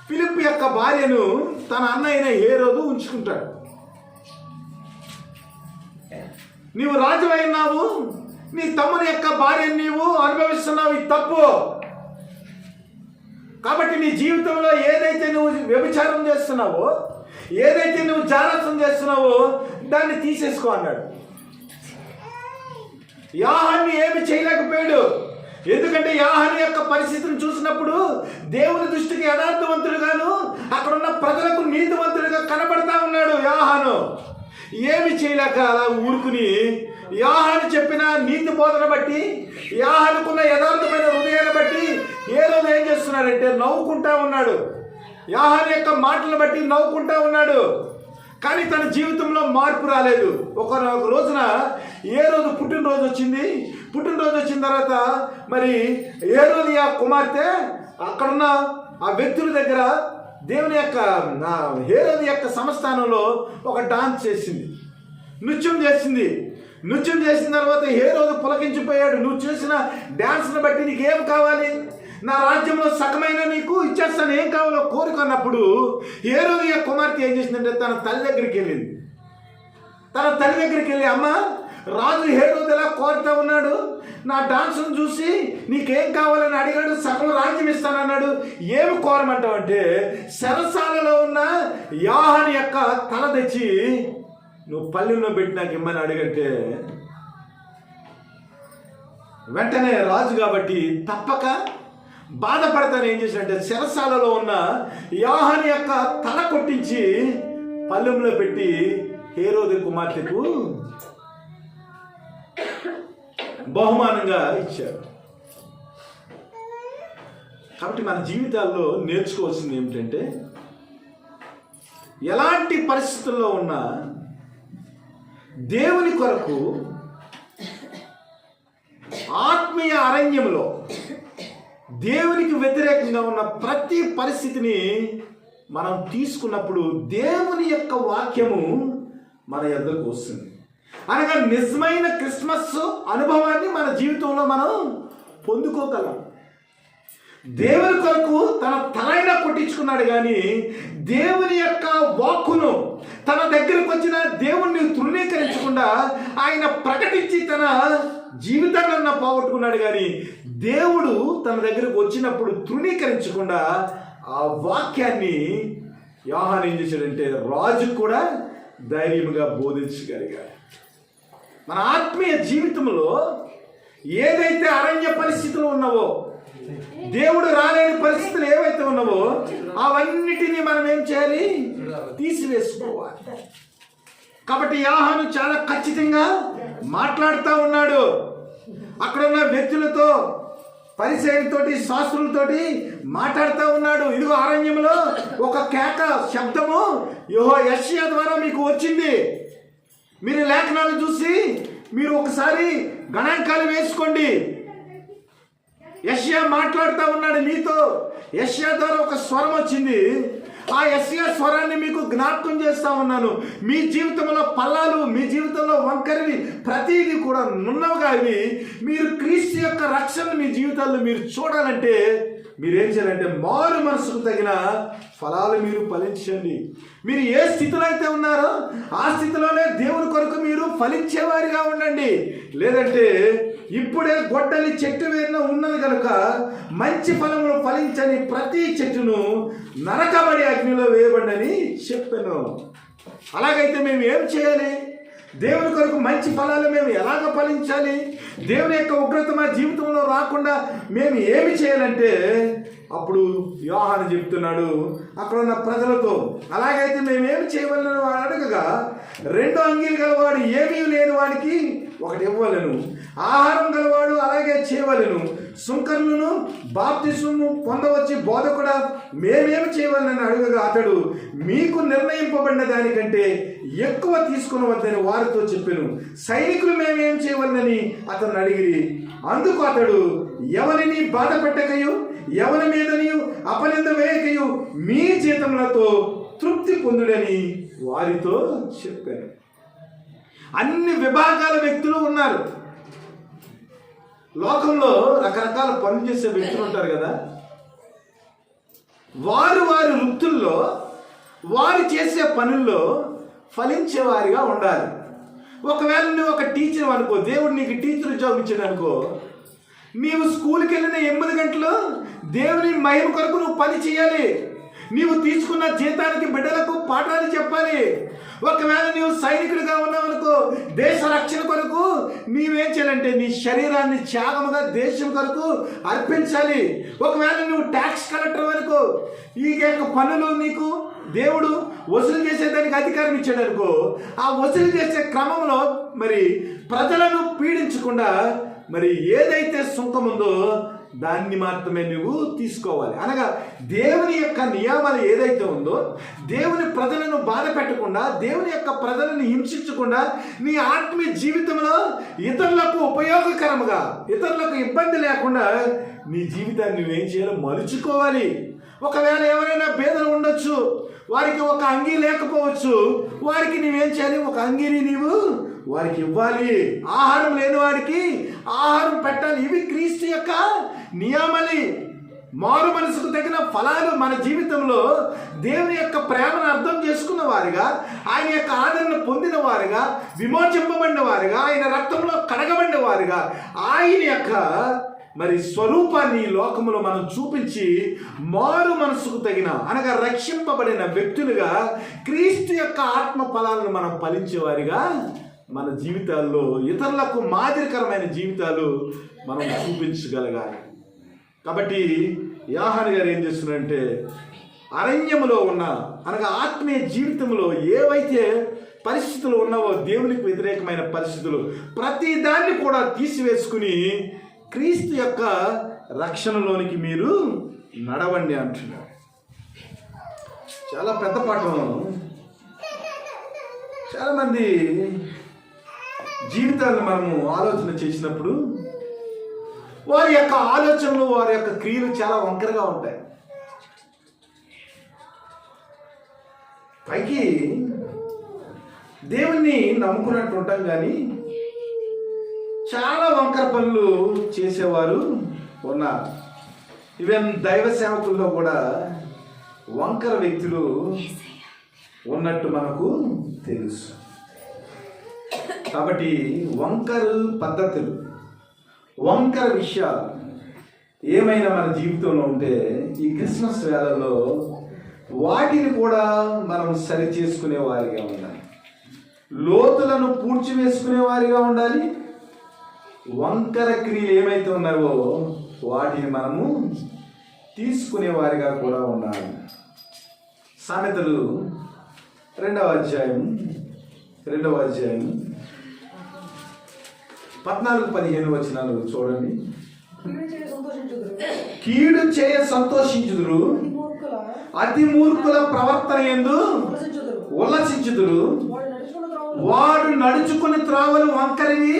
ఫిలిప్పు యొక్క భార్యను తన అన్న అయిన హేరోదు ఉంచుకుంటాడు. నీవు రాజు అయినావు, నీ తమ్ముని యొక్క భార్యను నీవు అనుభవిస్తున్నావు, ఇది తప్పు. కాబట్టి నీ జీవితంలో ఏదైతే నువ్వు వ్యభిచారం చేస్తున్నావో, ఏదైతే నువ్వు జారత్వం చేస్తున్నావో దాన్ని తీసేసుకో అన్నాడు. యోహాన్ని ఏమి చేయలేకపోయాడు. ఎందుకంటే యోహాను యొక్క పరిస్థితిని చూసినప్పుడు దేవుని దృష్టికి యథార్థవంతుడుగాను, అక్కడున్న ప్రజలకు నీతివంతుడిగా కనబడతా ఉన్నాడు యోహాను. ఏమి చేయలేక అలా ఊరుకుని యోహాను చెప్పిన నీతి బోధన బట్టి, యోహానుకున్న యథార్థమైన హృదయాన్ని బట్టి ఏ రోజు ఏం చేస్తున్నాడంటే నవ్వుకుంటా ఉన్నాడు. యోహాను యొక్క మాటలను బట్టి నవ్వుకుంటా ఉన్నాడు. కానీ తన జీవితంలో మార్పు రాలేదు. ఒక రోజున ఏ రోజు పుట్టినరోజు వచ్చింది. పుట్టినరోజు వచ్చిన తర్వాత మరి ఏ రోజు ఆ కుమార్తె అక్కడున్న ఆ వ్యక్తుల దగ్గర దేవుని యొక్క హేరోదు యొక్క సంస్థానంలో ఒక డాన్స్ చేసింది, నృత్యం చేసింది. నృత్యం చేసిన తర్వాత హేరోదు పులకించిపోయాడు. నువ్వు చేసిన డాన్స్ని బట్టి నీకేం కావాలి? నా రాజ్యంలో సగమైన నీకు ఇచ్చేస్తాను, ఏం కావాలో కోరుకున్నప్పుడు హేరోదు యొక్క కుమార్తె ఏం చేసిందంటే తన తల్లి దగ్గరికి వెళ్ళింది. తన తల్లి దగ్గరికి వెళ్ళి, అమ్మ, రాజు హేరోదు ఎలా కోరుతా ఉన్నాడు, నా డాన్స్ను చూసి నీకేం కావాలని అడిగాడు, సగం రాజ్యం ఇస్తానన్నాడు, ఏమి కోరమంటావు అంటే చెరసాలలో ఉన్న యోహాను యొక్క తల తెచ్చి నువ్వు పల్లెల్లో పెట్టి నాకు ఇమ్మని అడిగంటే వెంటనే రాజు కాబట్టి తప్పక బాధపడతాను ఏం చేసినట్టే చెరసాలలో ఉన్న యోహాను యొక్క తల కొట్టించి పల్లెంలో పెట్టి హేరోదు కుమార్తెకు బహుమానంగా ఇచ్చారు. కాబట్టి మన జీవితాల్లో నేర్చుకోవాల్సింది ఏమిటంటే, ఎలాంటి పరిస్థితుల్లో ఉన్నా దేవుని కొరకు ఆత్మీయ అరణ్యంలో దేవునికి వ్యతిరేకంగా ఉన్న ప్రతి పరిస్థితిని మనం తీసుకున్నప్పుడు దేవుని యొక్క వాక్యము మన యొద్దకు వస్తుంది. అనగా నిజమైన క్రిస్మస్ అనుభవాన్ని మన జీవితంలో మనం పొందుకోగలం. దేవుని కొరకు తన తలైనా కొట్టించుకున్నాడు, కానీ దేవుని యొక్క వాక్కును తన దగ్గరకు వచ్చిన దేవుణ్ణి తృణీకరించకుండా ఆయన ప్రకటించి తన జీవితాన్ని పోగొట్టుకున్నాడు. కానీ దేవుడు తన దగ్గరకు వచ్చినప్పుడు తృణీకరించకుండా ఆ వాక్యాన్ని యోహాను ఏం చేశాడంటే రాజు కూడా ధైర్యంగా బోధించగలిగాడు. మన ఆత్మీయ జీవితంలో ఏదైతే అరణ్య పరిస్థితులు ఉన్నావో, దేవుడు రాలేని పరిస్థితులు ఏవైతే ఉన్నావో అవన్నిటినీ మనం ఏం చేయాలి? తీసివేసుకోవాలి. కాబట్టి యోహాను చాలా ఖచ్చితంగా మాట్లాడుతూ ఉన్నాడు. అక్కడున్న వ్యక్తులతో, పరిసయ్యులతోటి, శాస్త్రులతోటి మాట్లాడుతూ ఉన్నాడు. ఇదిగో అరణ్యంలో ఒక కేక శబ్దము యెషయా ద్వారా మీకు వచ్చింది. మీరు లేఖనాలు చూసి మీరు ఒకసారి గణాంకాలు వేసుకోండి. యెషయా మాట్లాడుతూ ఉన్నాడు మీతో. యెషయా ద్వారా ఒక స్వరం వచ్చింది. ఆ యెషయా స్వరాన్ని మీకు జ్ఞాపకం చేస్తా ఉన్నాను. మీ జీవితంలో పల్లాలు, మీ జీవితంలో వంకరవి ప్రతిదీ కూడా నున్నవిగా అవి మీరు క్రీస్తు యొక్క రక్షణ మీ జీవితాల్లో మీరు చూడాలంటే మీరేం చేయాలంటే మారు మనసుకు తగిన ఫలాలు మీరు ఫలించండి. మీరు ఏ స్థితిలో అయితే ఉన్నారో ఆ స్థితిలోనే దేవుని కొరకు మీరు ఫలించేవారిగా ఉండండి. లేదంటే ఇప్పుడే గొడ్డలి చెట్టు వేరున ఉన్నది కనుక మంచి ఫలములు ఫలించని ప్రతి చెట్టును నరకబడి అగ్నిలో వేయబడని చెప్పాను. అలాగైతే మేము ఏం చేయాలి? దేవుని కొరకు మంచి ఫలాలు మేము ఎలాగ ఫలించాలి? దేవుని యొక్క ఉగ్రత మా జీవితంలో రాకుండా మేము ఏమి చేయాలంటే అప్పుడు యోహాను చెప్తున్నాడు అక్కడ ఉన్న ప్రజలతో, అలాగైతే మేము ఏమి చేయవలని వాడు అడగగా, 2 అంగీలు గల వాడు ఏమీ లేని వాడికి ఒకటి ఇవ్వలేను, ఆహారం గలవాడు అలాగే చేయవలెను, సుంకరులను బాప్తిస్మము పొందవచ్చి బోధకుడా మేమేమి చేయవలనని అడుగగా అతడు మీకు నిర్ణయింపబడిన దానికంటే ఎక్కువ తీసుకునవద్దని వారితో చెప్పెను. సైనికులు మేమేం చేయవలనని అతను అడిగిరి. అందుకు అతడు ఎవరిని బాధ పెట్టకయు ఎవరి మీదనియు అపనింద వేయకయు మీ జీతములతో తృప్తి పొందుడని వారితో చెప్పారు. అన్ని విభాగాల వ్యక్తులు ఉన్నారు. లోకంలో రకరకాల పనులు చేసే వ్యక్తులు ఉంటారు కదా. వారి వృత్తుల్లో వారు చేసే పనుల్లో ఫలించేవారిగా ఉండాలి. ఒకవేళ నువ్వు ఒక టీచర్ అనుకో, దేవుడు నీకు టీచర్ ఉద్యోగం ఇచ్చాడు అనుకో, నీవు స్కూల్కి వెళ్ళిన 8 గంటలు దేవుని మహిమ కొరకు నువ్వు పని చేయాలి. నీవు తీసుకున్న జీతానికి బిడ్డలకు పాఠాలు చెప్పాలి. ఒకవేళ నీవు సైనికుడిగా ఉన్నావు అనుకో, దేశ రక్షణ కొరకు నీవేం చేయాలంటే నీ శరీరాన్ని త్యాగముగా దేశం కొరకు అర్పించాలి. ఒకవేళ నువ్వు ట్యాక్స్ కలెక్టర్ అనుకో, ఈ యొక్క పనులు నీకు దేవుడు వసూలు చేసేదానికి అధికారం ఇచ్చాడు అనుకో, ఆ వసూలు చేసే క్రమంలో మరి ప్రజలను పీడించకుండా మరి ఏదైతే సుంకం ఉందో దాన్ని మాత్రమే నువ్వు తీసుకోవాలి. అనగా దేవుని యొక్క నియమాలు ఏదైతే ఉందో, దేవుని ప్రజలను బాధ పెట్టకుండా, దేవుని యొక్క ప్రజలను హింసించకుండా, నీ ఆత్మీయ జీవితంలో ఇతరులకు ఉపయోగకరముగా, ఇతరులకు ఇబ్బంది లేకుండా నీ జీవితాన్ని నువ్వేం చేయాలో మలుచుకోవాలి. ఒకవేళ ఎవరైనా పేదలు ఉండొచ్చు, వారికి ఒక అంగీ లేకపోవచ్చు, వారికి నువ్వేం చేయాలి, ఒక అంగీని నీవు వారికి ఇవ్వాలి. ఆహారం లేని వారికి ఆహారం పెట్టాలి. ఇవి క్రీస్తు యొక్క నియమాలి. మారు మనసుకు తగిన ఫలాలు మన జీవితంలో దేవుని యొక్క ప్రేమను అర్థం చేసుకున్న వారిగా, ఆయన యొక్క ఆదరణ పొందిన వారిగా, విమోచింపబడిన వారిగా, ఆయన రక్తంలో కడగబడిన వారిగా, ఆయన యొక్క మరి స్వరూపాన్ని లోకములో మనం చూపించి మారు మనసుకు తగిన అనగా రక్షింపబడిన వ్యక్తులుగా క్రీస్తు యొక్క ఆత్మ ఫలాలను మనం ఫలించేవారిగా మన జీవితాల్లో ఇతరులకు మాదిరికరమైన జీవితాలు మనం చూపించగలగాలి. కాబట్టి యోహాను గారు ఏం చేస్తున్నారంటే, అరణ్యములో ఉన్న అనగా ఆత్మీయ జీవితంలో ఏవైతే పరిస్థితులు ఉన్నావో, దేవునికి వ్యతిరేకమైన పరిస్థితులు, ప్రతి దాన్ని కూడా తీసివేసుకుని క్రీస్తు యొక్క రక్షణలోనికి మీరు నడవండి అంటున్నారు. చాలా పెద్ద పాఠం. చాలామంది జీవితాలను మనము ఆలోచన చేసినప్పుడు వారి యొక్క ఆలోచనలు, వారి యొక్క క్రియలు చాలా వంకరగా ఉంటాయి. పైకి దేవుణ్ణి నమ్ముకున్నట్టు ఉంటాం, కానీ చాలా వంకర పనులు చేసేవారు ఉన్నారు. ఈవెన్ దైవ సేవకుల్లో కూడా వంకర వ్యక్తులు ఉన్నట్టు మనకు తెలుసు. కాబట్టి వంకర పద్ధతులు, వంకర విషయాలు ఏమైనా మన జీవితంలో ఉంటే ఈ క్రిస్మస్ వేళల్లో వాటిని కూడా మనం సరి చేసుకునే వారిగా ఉండాలి. లోతులను పూడ్చివేసుకునే వారిగా ఉండాలి. వంకర క్రియలు ఏమైతే ఉన్నావో వాటిని మనము తీసుకునే వారిగా కూడా ఉండాలి. సామెతలు 2వ అధ్యాయం 14-15 వచనాలు చూడండి. కీడు చేయ సంతోషించుదురు, అతి మూర్ఖుల ప్రవర్తన యందు ఉల్లసించుదురు. వాడు నడుచుకుని త్రావలు వంకరివి,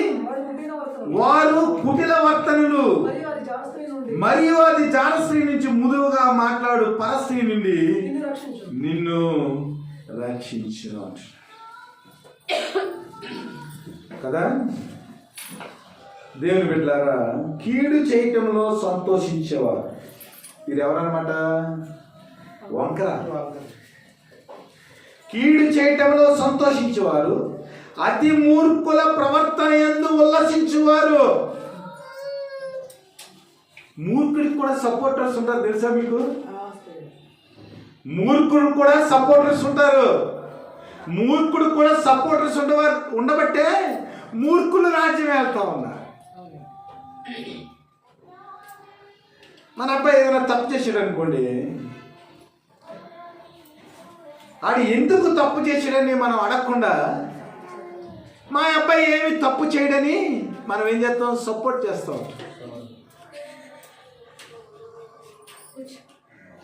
వారు కుటిల వర్తనులు, మరియు అది జానస్త్రీ నుంచి ముదువుగా మాట్లాడు పరస్త్రీ నుండి నిన్ను రక్షించును కదా. దేవుని బిడ్డలారా, కీడు చేయటంలో సంతోషించేవారు ఇది ఎవరన్నమాట? వంకర. కీడు చేయటంలో సంతోషించేవారు, అతి మూర్ఖుల ప్రవర్తన యందు ఉల్లసించువారు. మూర్ఖుడికి కూడా సపోర్టర్స్ ఉంటారు, తెలుసా మీకు? మూర్ఖుడు కూడా సపోర్టర్స్ ఉంటారు. మూర్ఖుడు కూడా సపోర్టర్స్ ఉండబట్టే మూర్ఖులు రాజ్యం వెళ్తా ఉన్నారు. మన అబ్బాయి ఏదైనా తప్పు చేసాడు అనుకోండి, ఆడు ఎందుకు తప్పు చేసాడని మనం అడగకుండా మా అబ్బాయి ఏమి తప్పు చేయడని మనం ఏం చేస్తాం? సపోర్ట్ చేస్తాం.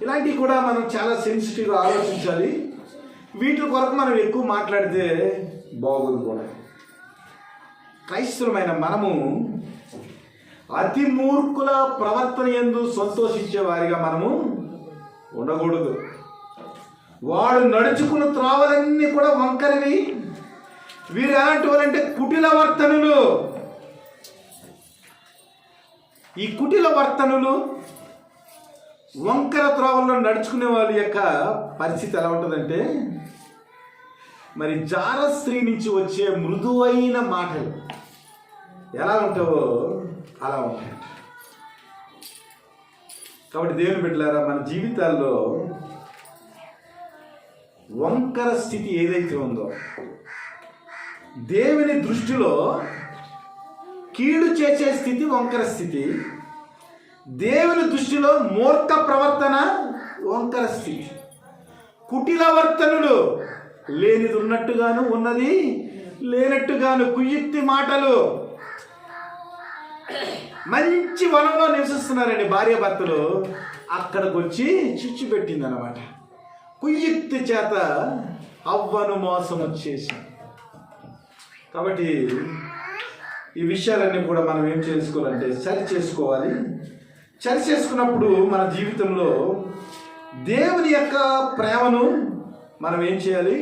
ఇలాంటివి కూడా మనం చాలా సెన్సిటివ్గా ఆలోచించాలి. వీటి కొరకు మనం ఎక్కువ మాట్లాడితే బాగోదు కూడా. క్రైస్తవులమైన మనము అతి మూర్ఖుల ప్రవర్తన యందు సంతోషించే వారిగా మనము ఉండకూడదు. వాడు నడుచుకున్న త్రోవలన్నీ కూడా వంకరవి. వీరు ఎలాంటి వాళ్ళంటే కుటిల వర్తనులు. ఈ కుటిల వర్తనులు, వంకర త్రోవల్లో నడుచుకునే వాళ్ళ యొక్క పరిస్థితి ఎలా ఉంటుందంటే, మరి జార స్త్రీ నుంచి వచ్చే మృదువైన మాటలు ఎలా ఉంటావో అలా ఉంటాయి. కాబట్టి దేవుని బిడ్డలారా, మన జీవితాల్లో వంకర స్థితి ఏదైతే ఉందో, దేవుని దృష్టిలో కీడు చేసే స్థితి వంకర స్థితి, దేవుని దృష్టిలో మూర్ఖ ప్రవర్తన వంకర స్థితి. కుటిల వర్తనులు, లేనిది ఉన్నట్టుగాను ఉన్నది లేనట్టుగాను కుయుక్తి మాటలు. మంచి వనంలో నివసిస్తున్నారండి భార్యాభర్తలు, అక్కడికి వచ్చి చిచ్చు పెట్టింది అనమాట. కుయుక్తి చేత అవ్వను మోసం వచ్చేసి. కాబట్టి ఈ విషయాలన్నీ కూడా మనం ఏం చేసుకోవాలంటే సరి చేసుకోవాలి. సరి చేసుకున్నప్పుడు మన జీవితంలో దేవుని యొక్క ప్రేమను మనం ఏం చేయాలి?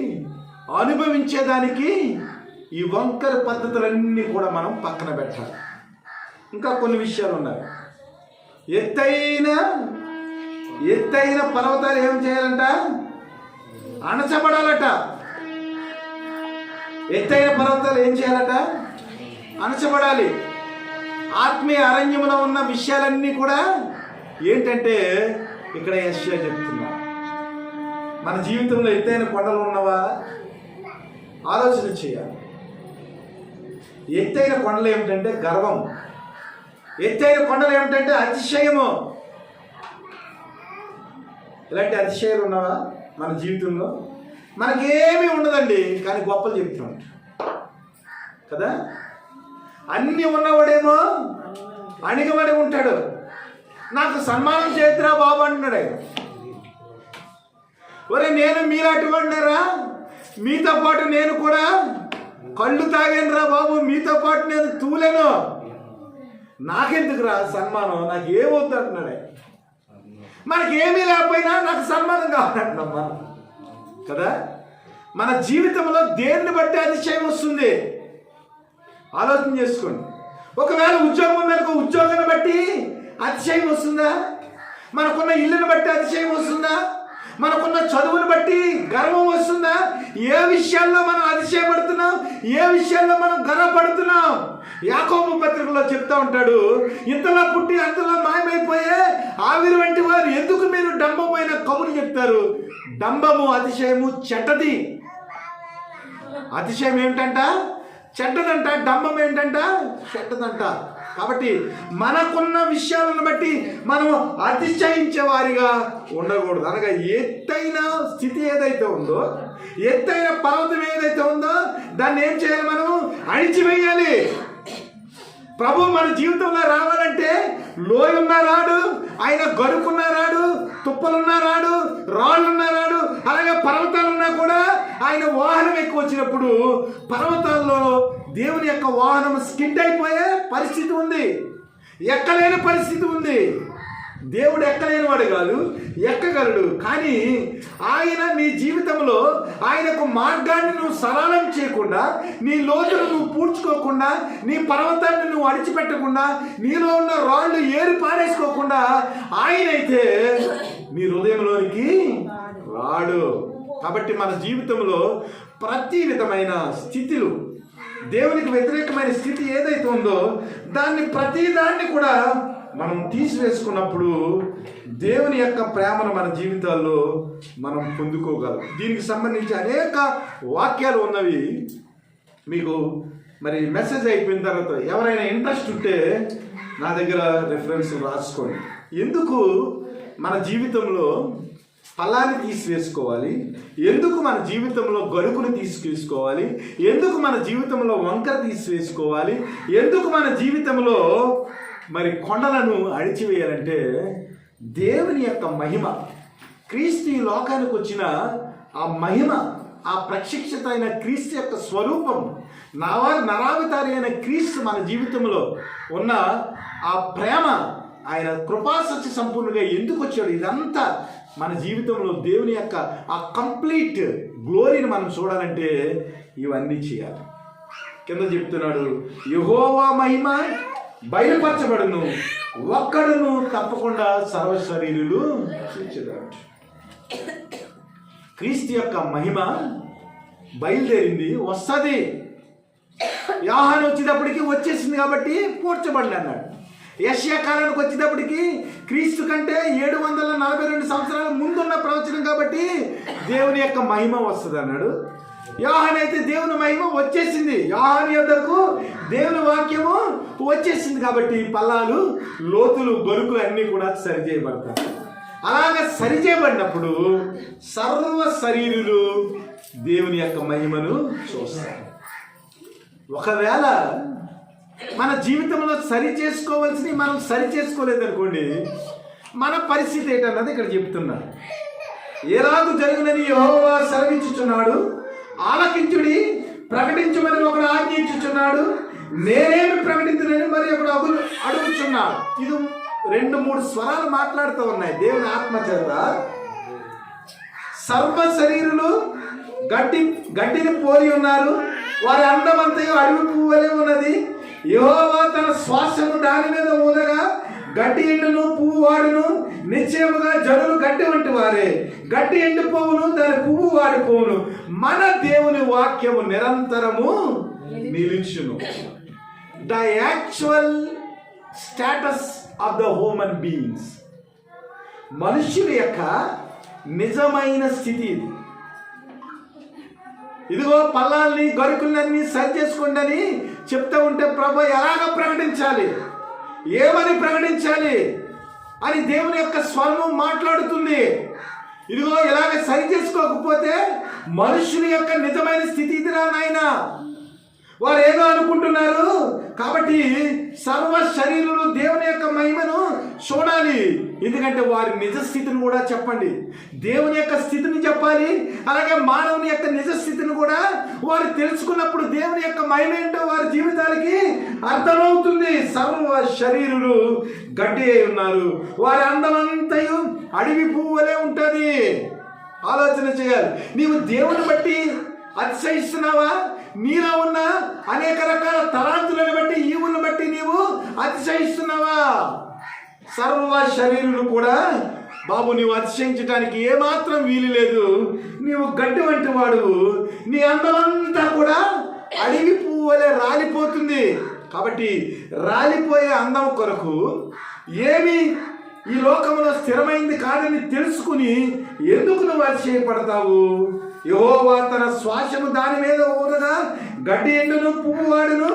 అనుభవించేదానికి ఈ వంకర పద్ధతులన్నీ కూడా మనం పక్కన పెట్టాలి. ఇంకా కొన్ని విషయాలు ఉన్నాయి. ఎత్తైన పర్వతాలు ఏం చేయాలంట? అణచబడాలట. ఎత్తైన పర్వతాలు ఏం చేయాలట? అణచబడాలి. ఆత్మీయ అరణ్యంలో ఉన్న విషయాలన్నీ కూడా ఏంటంటే ఇక్కడ యెషయా చెప్తున్నా. మన జీవితంలో ఎత్తైన కొండలు ఉన్నవా? ఆలోచన చేయాలి. ఎత్తైన కొండలు ఏమిటంటే గర్వం. ఎత్తైన కొండలు ఏమిటంటే అతిశయము. ఇలాంటి అతిశయాలు ఉన్నవా మన జీవితంలో? మనకేమీ ఉండదండి, కానీ గొప్పలు చెప్తున్నాం కదా. అన్నీ ఉన్నవాడేమో అణిగబడి ఉంటాడు. నాకు సన్మానం చేతురా బాబు అంటున్నాడు ఆయన. ఒరే, నేను మీలాంటి వాడినారా? మీతో పాటు నేను కూడా కళ్ళు తాగాను రా బాబు, మీతో పాటు నేను తూలేను, నాకెందుకురా సన్మానం, నాకు ఏమవుతుంది అంటున్నాడు ఆయన. మనకేమీ లేకపోయినా నాకు సన్మానం కావాలంటున్నాం మనం కదా. మన జీవితంలో దేన్ని బట్టి అతిశయం వస్తుంది ఆలోచన చేసుకోండి. ఒకవేళ ఉద్యోగం ఉందనుకో, ఉద్యోగాన్ని బట్టి అతిశయం వస్తుందా? మనకున్న ఇల్లుని బట్టి అతిశయం వస్తుందా? మనకున్న చదువుని బట్టి గర్వం వస్తుందా? ఏ విషయాల్లో మనం అతిశయపడుతున్నాం, ఏ విషయాల్లో మనం గర్వపడుతున్నాం? యాకోబు పత్రికలో చెప్తా ఉంటాడు, ఇంతలో పుట్టి అంతలో మాయమైపోయే ఆవిరి వంటి వారు ఎందుకు మీరు డంబమైన కబురు చెప్తారు? డంబము, అతిశయము చెడ్డది. అతిశయం ఏమిటంట? చెడ్డదంట. డంబం ఏంటంట? చెడ్డదంట. కాబట్టి మనకున్న విషయాలను బట్టి మనం అతిశయించే వారిగా ఉండకూడదు. అనగా ఎత్తైన స్థితి ఏదైతే ఉందో, ఎత్తైన పర్వతం ఏదైతే ఉందో, దాన్ని ఏం చేయాలి? మనం అణిచివేయాలి. ప్రభు మన జీవితంలో రావాలంటే లోయున్నా రాడు, ఆయన గరుకున్నా రాడు, తుప్పలున్నా రాడు, రాళ్ళున్నా రాడు, అలాగే పర్వతాలున్నా కూడా ఆయన వాహనం ఎక్కువ వచ్చినప్పుడు పర్వతాల్లో దేవుని యొక్క వాహనం స్కిడ్ అయిపోయే పరిస్థితి ఉంది, ఎక్కలేని పరిస్థితి ఉంది. దేవుడు ఎక్కలేని వాడు కాదు, ఎక్కగలడు. కానీ ఆయన నీ జీవితంలో ఆయనకు మార్గాన్ని నువ్వు సరళం చేయకుండా, నీ లోతును నువ్వు పూడ్చుకోకుండా, నీ పర్వతాన్ని నువ్వు అడిచిపెట్టకుండా, నీలో ఉన్న రాళ్ళు ఏరి పారేసుకోకుండా ఆయనైతే నీ హృదయంలోనికి రాడు. కాబట్టి మన జీవితంలో ప్రతి విధమైన స్థితిలు, దేవునికి వ్యతిరేకమైన స్థితి ఏదైతే ఉందో ప్రతిదాన్ని కూడా మనం తీసివేసుకున్నప్పుడు దేవుని యొక్క ప్రేమను మన జీవితాల్లో మనం పొందుకోగలం. దీనికి సంబంధించి అనేక వాక్యాలు ఉన్నవి. మీకు మరి మెసేజ్ అయిపోయిన తర్వాత ఎవరైనా ఇంట్రెస్ట్ ఉంటే నా దగ్గర రెఫరెన్స్ రాసుకోండి. ఎందుకు మన జీవితంలో ఫలాన్ని తీసివేసుకోవాలి, ఎందుకు మన జీవితంలో గరుకును తీసివేసుకోవాలి, ఎందుకు మన జీవితంలో వంకర తీసివేసుకోవాలి, ఎందుకు మన జీవితంలో మరి కొండలను అణిచివేయాలంటే దేవుని యొక్క మహిమ, క్రీస్తు ఈ లోకానికి వచ్చిన ఆ మహిమ, ఆ ప్రత్యక్షత అయిన క్రీస్తు యొక్క స్వరూపం, నరావతారి అయిన క్రీస్తు మన జీవితంలో ఉన్న ఆ ప్రేమ, ఆయన కృపాసత్య సంపూర్ణంగా ఎందుకు వచ్చాడు, ఇదంతా మన జీవితంలో దేవుని యొక్క ఆ కంప్లీట్ గ్లోరీని మనం చూడాలంటే ఇవన్నీ చేయాలి. కింద చెప్తున్నాడు, యెహోవా మహిమ బయలుపరచబడును, ఒక్కడును తప్పకుండా సర్వశరీరులు చూచెదరు. క్రీస్తు యొక్క మహిమ బయలుదేరింది, వస్తుంది. యోహాను వచ్చేటప్పటికి వచ్చేసింది కాబట్టి పూడ్చబడి అన్నాడు. యెషయా కాలానికి వచ్చేటప్పటికి క్రీస్తు కంటే 742 సంవత్సరాల ముందున్న ప్రవచనం కాబట్టి దేవుని యొక్క మహిమ వస్తుంది అన్నాడు. యోహాను అయితే దేవుని మహిమ వచ్చేసింది, యోహాను యొద్దకు దేవుని వాక్యము వచ్చేసింది కాబట్టి పల్లాలు, లోతులు, గొరుకులు అన్నీ కూడా సరిచేయబడతాయి. అలాగ సరిచేయబడినప్పుడు సర్వ శరీరులు దేవుని యొక్క మహిమను చూస్తారు. ఒకవేళ మన జీవితంలో సరి చేసుకోవాల్సినవి మనం సరి చేసుకోలేదనుకోండి, మన పరిస్థితి ఏంటన్నది ఇక్కడ చెప్తున్నారు. ఎలాగూ జరుగునని యెహోవా సెలవిచ్చుచున్నాడు, ఆలకించుడి, ప్రకటించమని ఒకడు ఆజ్ఞించుచున్నాడు, నేనేమి ప్రకటించునని మరి ఒకడు అడుగుచున్నాడు. ఇది 2-3 స్వరాలు మాట్లాడుతూ ఉన్నాయి దేవుని ఆత్మ చేత. సర్వ శరీరులు గడ్డిని పోలి ఉన్నారు, వారి అందమంతయు అడవి పువ్వులే ఉన్నది. యెహోవా తన శ్వాసము దాని మీద ఊదగా గడ్డి ఎండును, పువ్వు వాడును. నిశ్చయముగా జనులు గడ్డి వంటి వారే, గడ్డి ఎండిపోవును, దాని పువ్వు వాడిపోవును. మన దేవుని వాక్యము నిరంతరము నిలుచును. The actual status of the human beings, మనుష్యుల యొక్క నిజమైన స్థితి ఇది. ఇదిగో పల్లాల్ని, గరుకులన్నీ సరి చేసుకోండి అని చెప్తూ ఉంటే ప్రభు ఎలాగ ప్రకటించాలి, ఏమని ప్రకటించాలి అని దేవుని యొక్క స్వరము మాట్లాడుతుంది. ఇదిగో ఇలాగ సరి చేసుకోకపోతే మనుషుని యొక్క నిజమైన స్థితి ఇదిరా నాయనా. వారు ఏదో అనుకుంటున్నారు కాబట్టి సర్వ శరీరులు దేవుని యొక్క మహిమను చూడాలి. ఎందుకంటే వారి నిజ స్థితిని కూడా చెప్పండి, దేవుని యొక్క స్థితిని చెప్పాలి. అలాగే మానవుని యొక్క నిజ స్థితిని కూడా వారు తెలుసుకున్నప్పుడు దేవుని యొక్క మహిమ ఏంటో వారి జీవితాలకి అర్థమవుతుంది. సర్వ శరీరులు గడ్డి అయి ఉన్నారు, వారి అందమంతయు అడవి పువ్వులే ఉంటుంది. ఆలోచన చేయాలి. నీవు దేవుని బట్టి అతిశయిస్తున్నావా? నీలో ఉన్న అనేక రకాల తలాంతులను బట్టి, ఈవులను బట్టి నీవు అతిశయిస్తున్నావా? సర్వ శరీరులు కూడా బాబు నీవు అతిశయించడానికి ఏమాత్రం వీలు లేదు. నీవు గడ్డి వంటి వాడు, నీ అందమంతా కూడా అడవి పువ్వులే రాలిపోతుంది. కాబట్టి రాలిపోయే అందం కొరకు ఏమి ఈ లోకంలో స్థిరమైంది కాదని తెలుసుకుని ఎందుకు నువ్వు అతిశయపడతావు? యెహోవా తన శ్వాసము దాని మీద ఊదగా గడ్డి ఎండును, పువ్వు వాడును.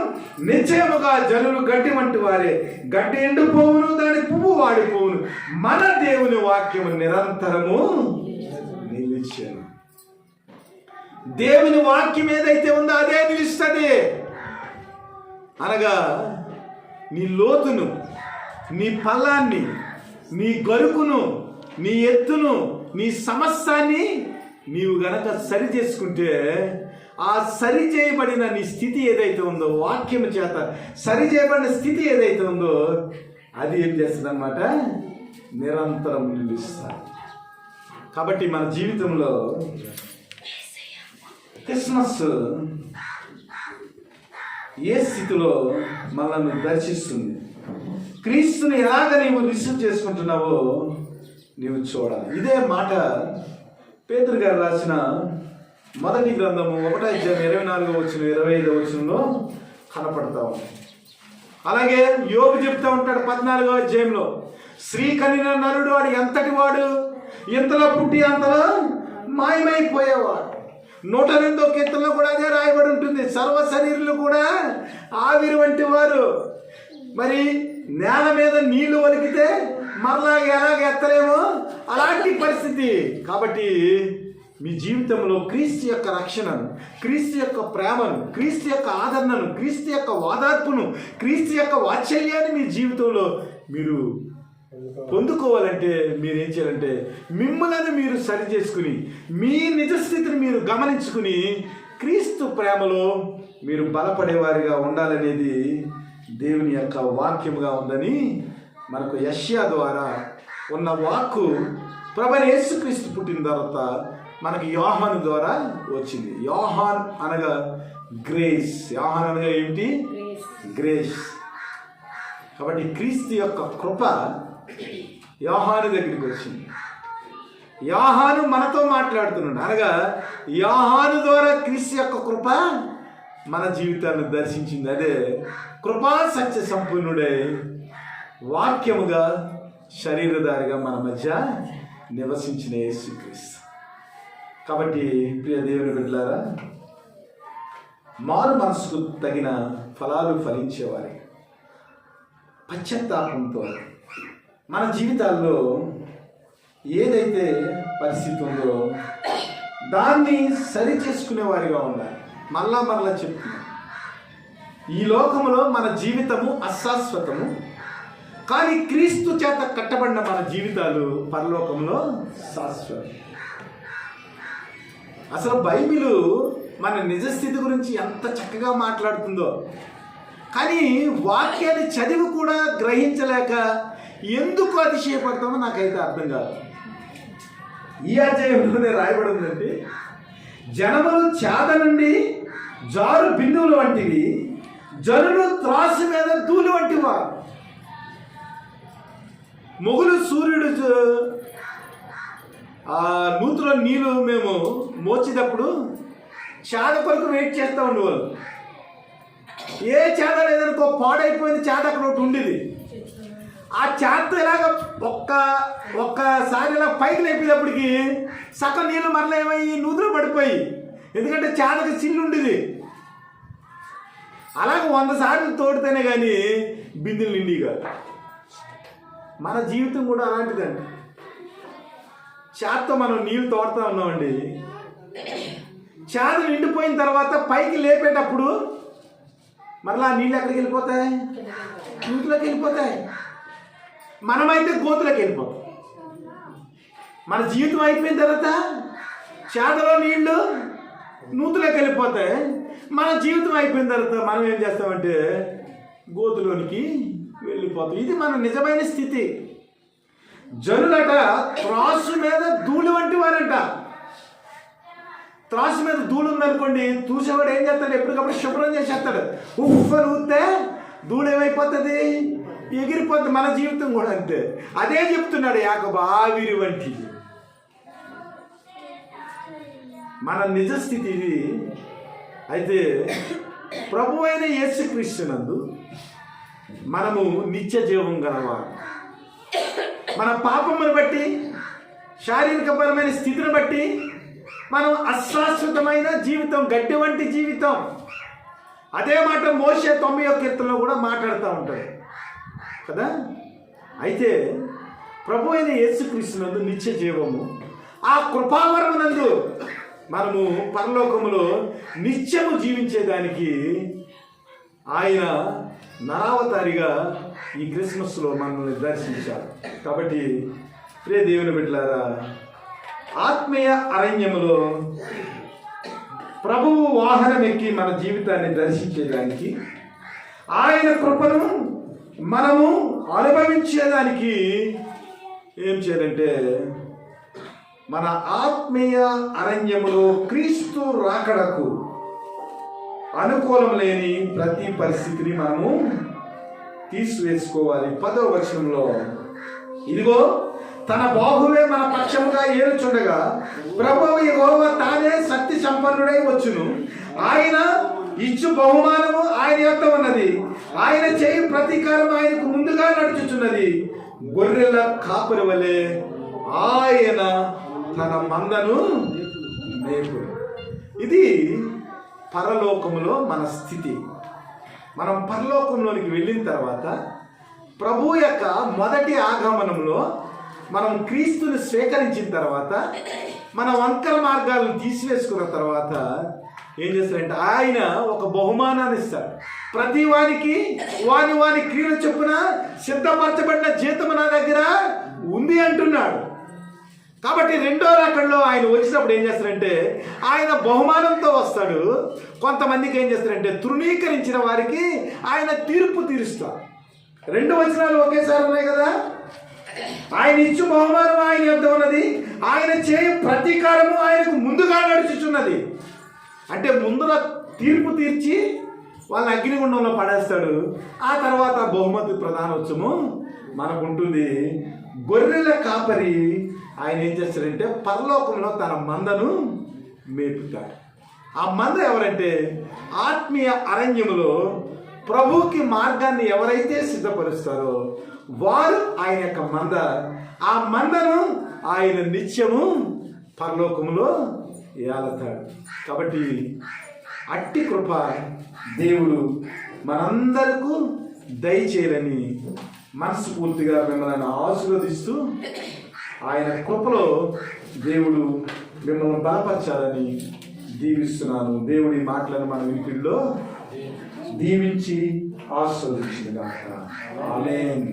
నిశ్చయముగా జనులు గడ్డి వంటి వారే, గడ్డి ఎండిపోవును, దాని పువ్వు వాడిపోవును. మన దేవుని వాక్యము నిరంతరము నిలిచెను. దేవుని వాక్యం ఏదైతే ఉందో అదే నిలుస్తుంది. అనగా నీ లోతును, నీ ఫలాన్ని, నీ గరుకును, నీ ఎత్తును, నీ సమస్తాన్ని నీవు గనక సరి చేసుకుంటే, ఆ సరి చేయబడిన నీ స్థితి ఏదైతే ఉందో, వాక్యం చేత సరి చేయబడిన స్థితి ఏదైతే ఉందో అది ఏం చేస్తుంది అన్నమాట, నిరంతరం నిలుస్తుంది. కాబట్టి మన జీవితంలో క్రిస్మస్ ఏ స్థితిలో మనల్ని దర్శిస్తుంది, క్రీస్తుని ఎలాగ నీవు రిసీవ్ చేసుకుంటున్నావో నీవు చూడాలి. ఇదే మాట పేతురు గారు రాసిన మొదటి గ్రంథము 1:24-25 కనపడతా ఉంది. అలాగే యోబు చెప్తా ఉంటాడు 14వ అధ్యాయంలో, స్త్రీ కనిన నరుడు వాడు ఎంతటి వాడు, ఇంతలో పుట్టి అంతలో మాయమైపోయేవాడు. 102వ కీర్తనలో కూడా అదే రాయబడి ఉంటుంది. సర్వ శరీరులు కూడా ఆవిరి వంటి వారు. మరి నేల మీద నీళ్లు ఒలికితే మరలా ఎలాగ ఎత్తలేమో అలాంటి పరిస్థితి. కాబట్టి మీ జీవితంలో క్రీస్తు యొక్క రక్షణను, క్రీస్తు యొక్క ప్రేమను, క్రీస్తు యొక్క ఆదరణను, క్రీస్తు యొక్క ఓదార్పును, క్రీస్తు యొక్క వాత్సల్యాన్ని మీ జీవితంలో మీరు పొందుకోవాలంటే మీరేం చేయాలంటే మిమ్మల్ని మీరు సరి చేసుకుని మీ నిజస్థితిని మీరు గమనించుకుని క్రీస్తు ప్రేమలో మీరు బలపడేవారిగా ఉండాలనేది దేవుని యొక్క వాక్యముగా ఉందని మనకు యెషయా ద్వారా ఉన్న వాక్కు ప్రభువైన యేసుక్రీస్తు పుట్టిన తర్వాత మనకి యోహాను ద్వారా వచ్చింది. యోహాన్ అనగా గ్రేస్. యోహాన్ అనగా ఏంటి? గ్రేస్. కాబట్టి క్రీస్తు యొక్క కృప యోహాను దగ్గరికి వచ్చింది. యోహాను మనతో మాట్లాడుతున్నాడు. అనగా యోహాను ద్వారా క్రీస్తు యొక్క కృప మన జీవితాన్ని దర్శించింది. అదే కృపా సత్య సంపూర్ణుడే వాక్యముగా శరీరధారిగా మన మధ్య నివసించిన యేసుక్రీస్తు. కాబట్టి ప్రియ దేవుని బిడ్డలారా, మారు మనసుకు తగిన ఫలాలు ఫలించేవారి పశ్చాత్తాపంతో మన జీవితాల్లో ఏదైతే పరిస్థితి ఉందో దాన్ని సరి చేసుకునేవారిగా ఉండాలి. మరలా చెప్తున్నాను, ఈ లోకములో మన జీవితము అశాశ్వతము, కానీ క్రీస్తు చేత కట్టబడిన మన జీవితాలు పరలోకంలో శాశ్వతం. అసలు బైబిలు మన నిజస్థితి గురించి ఎంత చక్కగా మాట్లాడుతుందో, కానీ వాక్యాన్ని చదివి కూడా గ్రహించలేక ఎందుకు అతిశయపడతామో నాకైతే అర్థం కాదు. ఈ అధ్యాయంలోనే రాయబడి ఉందండి, జనములు చేద నుండి జారు బిందువులు వంటివి, జనులు త్రాసు మీద ధూళి వంటివా. మొగులు సూర్యుడు ఆ నూతులో నీళ్ళు మేము మోచేటప్పుడు చేద కొరకు వెయిట్ చేస్తూ ఉండేవాళ్ళు. ఏ చేద లేదనుకో, పాడైపోయింది చేద అక్కడ ఒకటి ఉండేది. ఆ చేత ఇలాగ ఒక్కసారి ఇలా పైకి లేపేటప్పటికి సగం నీళ్ళు మరలా ఏమయ్యి నూతులో పడిపోయి, ఎందుకంటే చేదకి చిల్లు ఉండేది. అలాగే 100 సార్లు తోడితేనే కానీ బిందెలు నిండిగా. మన జీవితం కూడా అలాంటిదండి. చేతతో మనం నీళ్ళు తోడుతూ ఉన్నామండి. చేద నిండిపోయిన తర్వాత పైకి లేపేటప్పుడు మరలా నీళ్ళు ఎక్కడికి వెళ్ళిపోతాయి? నూతిలోకి వెళ్ళిపోతాయి. మనమైతే గోతులోకి వెళ్ళిపోతాం. మన జీవితం అయిపోయిన తర్వాత చేదలో నీళ్లు నూతిలోకి వెళ్ళిపోతాయి. మన జీవితం అయిపోయిన తర్వాత మనం ఏం చేస్తామంటే గోతులోనికి వెళ్ళిపోతాం. ఇది మన నిజమైన స్థితి. జనులట త్రాసు మీద ధూళి వంటి వారంట. త్రాసు మీద ధూళి ఉందనుకోండి, చూసేవాడు ఏం చేస్తాడు? ఎప్పటికప్పుడు శుభ్రం చేసేస్తాడు. ఉఫ్ఫని ఊస్తే ధూళి ఏమైపోతుంది? ఎగిరిపోతుంది. మన జీవితం కూడా అంతే. అదే చెప్తున్నాడు యాకోబు, ఆవిరి వంటి. మన నిజస్థితి ఇది. అయితే ప్రభువైన యేసుక్రీస్తునందు మనము నిత్య జీవం గలవారు. మన పాపమును బట్టి, శారీరకపరమైన స్థితిని బట్టి మనం అశాశ్వతమైన జీవితం, గడ్డి వంటి జీవితం. అదే మాట మోషే 9వ కీర్తనలో కూడా మాట్లాడుతూ ఉంటాడు కదా. అయితే ప్రభు అయిన యేసుక్రీస్తునందు నిత్య జీవము, ఆ కృపావరమునందు మనము పరలోకములో నిత్యము జీవించేదానికి ఆయన నరావతారిగా ఈ క్రిస్మస్లో మనల్ని దర్శించారు. కాబట్టి ప్రియ దేవుని బిడ్డలారా, ఆత్మీయ అరణ్యములో ప్రభువు వాహనం ఎక్కి మన జీవితాన్ని దర్శించేదానికి, ఆయన కృపను మనము అనుభవించేదానికి ఏం చేయాలంటే మన ఆత్మీయ అరణ్యములో క్రీస్తు రాకడకు అనుకూలం లేని ప్రతి పరిస్థితిని మనము తీసివేసుకోవాలి. 10వ వచనంలో, ఇదిగో తన బాహువే మన పక్షముగా ఏలుచుండగా ప్రభువు యెహోవా తానే శక్తి సంపన్నుడై వచ్చును. ఆయన ఇచ్చు బహుమానము ఆయన యొద్ద ఉన్నది. ఆయన చేయి ప్రతీకారం ఆయనకు ముందుగా నడుచుచున్నది. గొర్రెల కాపరి వలె ఆయన తన మందను మేపు. ఇది పరలోకములో మన స్థితి. మనం పరలోకంలోనికి వెళ్ళిన తర్వాత ప్రభు యొక్క మొదటి ఆగమనంలో మనం క్రీస్తుని స్వీకరించిన తర్వాత మన వంకర మార్గాలను తీసివేసుకున్న తర్వాత ఏం చేస్తారంటే ఆయన ఒక బహుమానాన్ని ఇస్తాడు. ప్రతి వానికి వాని క్రియల చొప్పున సిద్ధపరచబడిన జీతం నా దగ్గర ఉంది అంటున్నాడు. కాబట్టి రెండో రకంలో ఆయన వచ్చినప్పుడు ఏం చేస్తారంటే ఆయన బహుమానంతో వస్తాడు. కొంతమందికి ఏం చేస్తారంటే తృణీకరించిన వారికి ఆయన తీర్పు తీరుస్తాడు. రెండు వచనాలు ఒకేసారి ఉన్నాయి కదా. ఆయన ఇచ్చు బహుమానం ఆయన యొద్ద ఉన్నది, ఆయన చేయు ప్రతీకారము ఆయనకు ముందుగా నడుచుచున్నది. అంటే ముందుగా తీర్పు తీర్చి వాళ్ళని అగ్నిగుండంలో పడేస్తాడు. ఆ తర్వాత బహుమతి ప్రధానోత్సవము మనకు ఉంటుంది. గొర్రెల కాపరి ఆయన ఏం చేస్తాడంటే పరలోకంలో తన మందను మేపుతాడు. ఆ మంద ఎవరంటే ఆత్మీయ అరణ్యములో ప్రభువుకి మార్గాన్ని ఎవరైతే సిద్ధపరుస్తారో వారు ఆయన యొక్క మంద. ఆ మందను ఆయన నిత్యము పరలోకములో ఏలతాడు. కాబట్టి అట్టి కృప దేవుడు మనందరకు దయచేయాలని మనస్ఫూర్తిగా మిమ్మల్ని ఆశీర్వదిస్తూ ఆయన కృపలో దేవుడు మిమ్మల్ని బలపరచాలని దీవిస్తున్నాను. దేవుడి మాటలను మన వినికిడిలో దీవించి ఆశీర్వదించుగాక. ఆమేన్.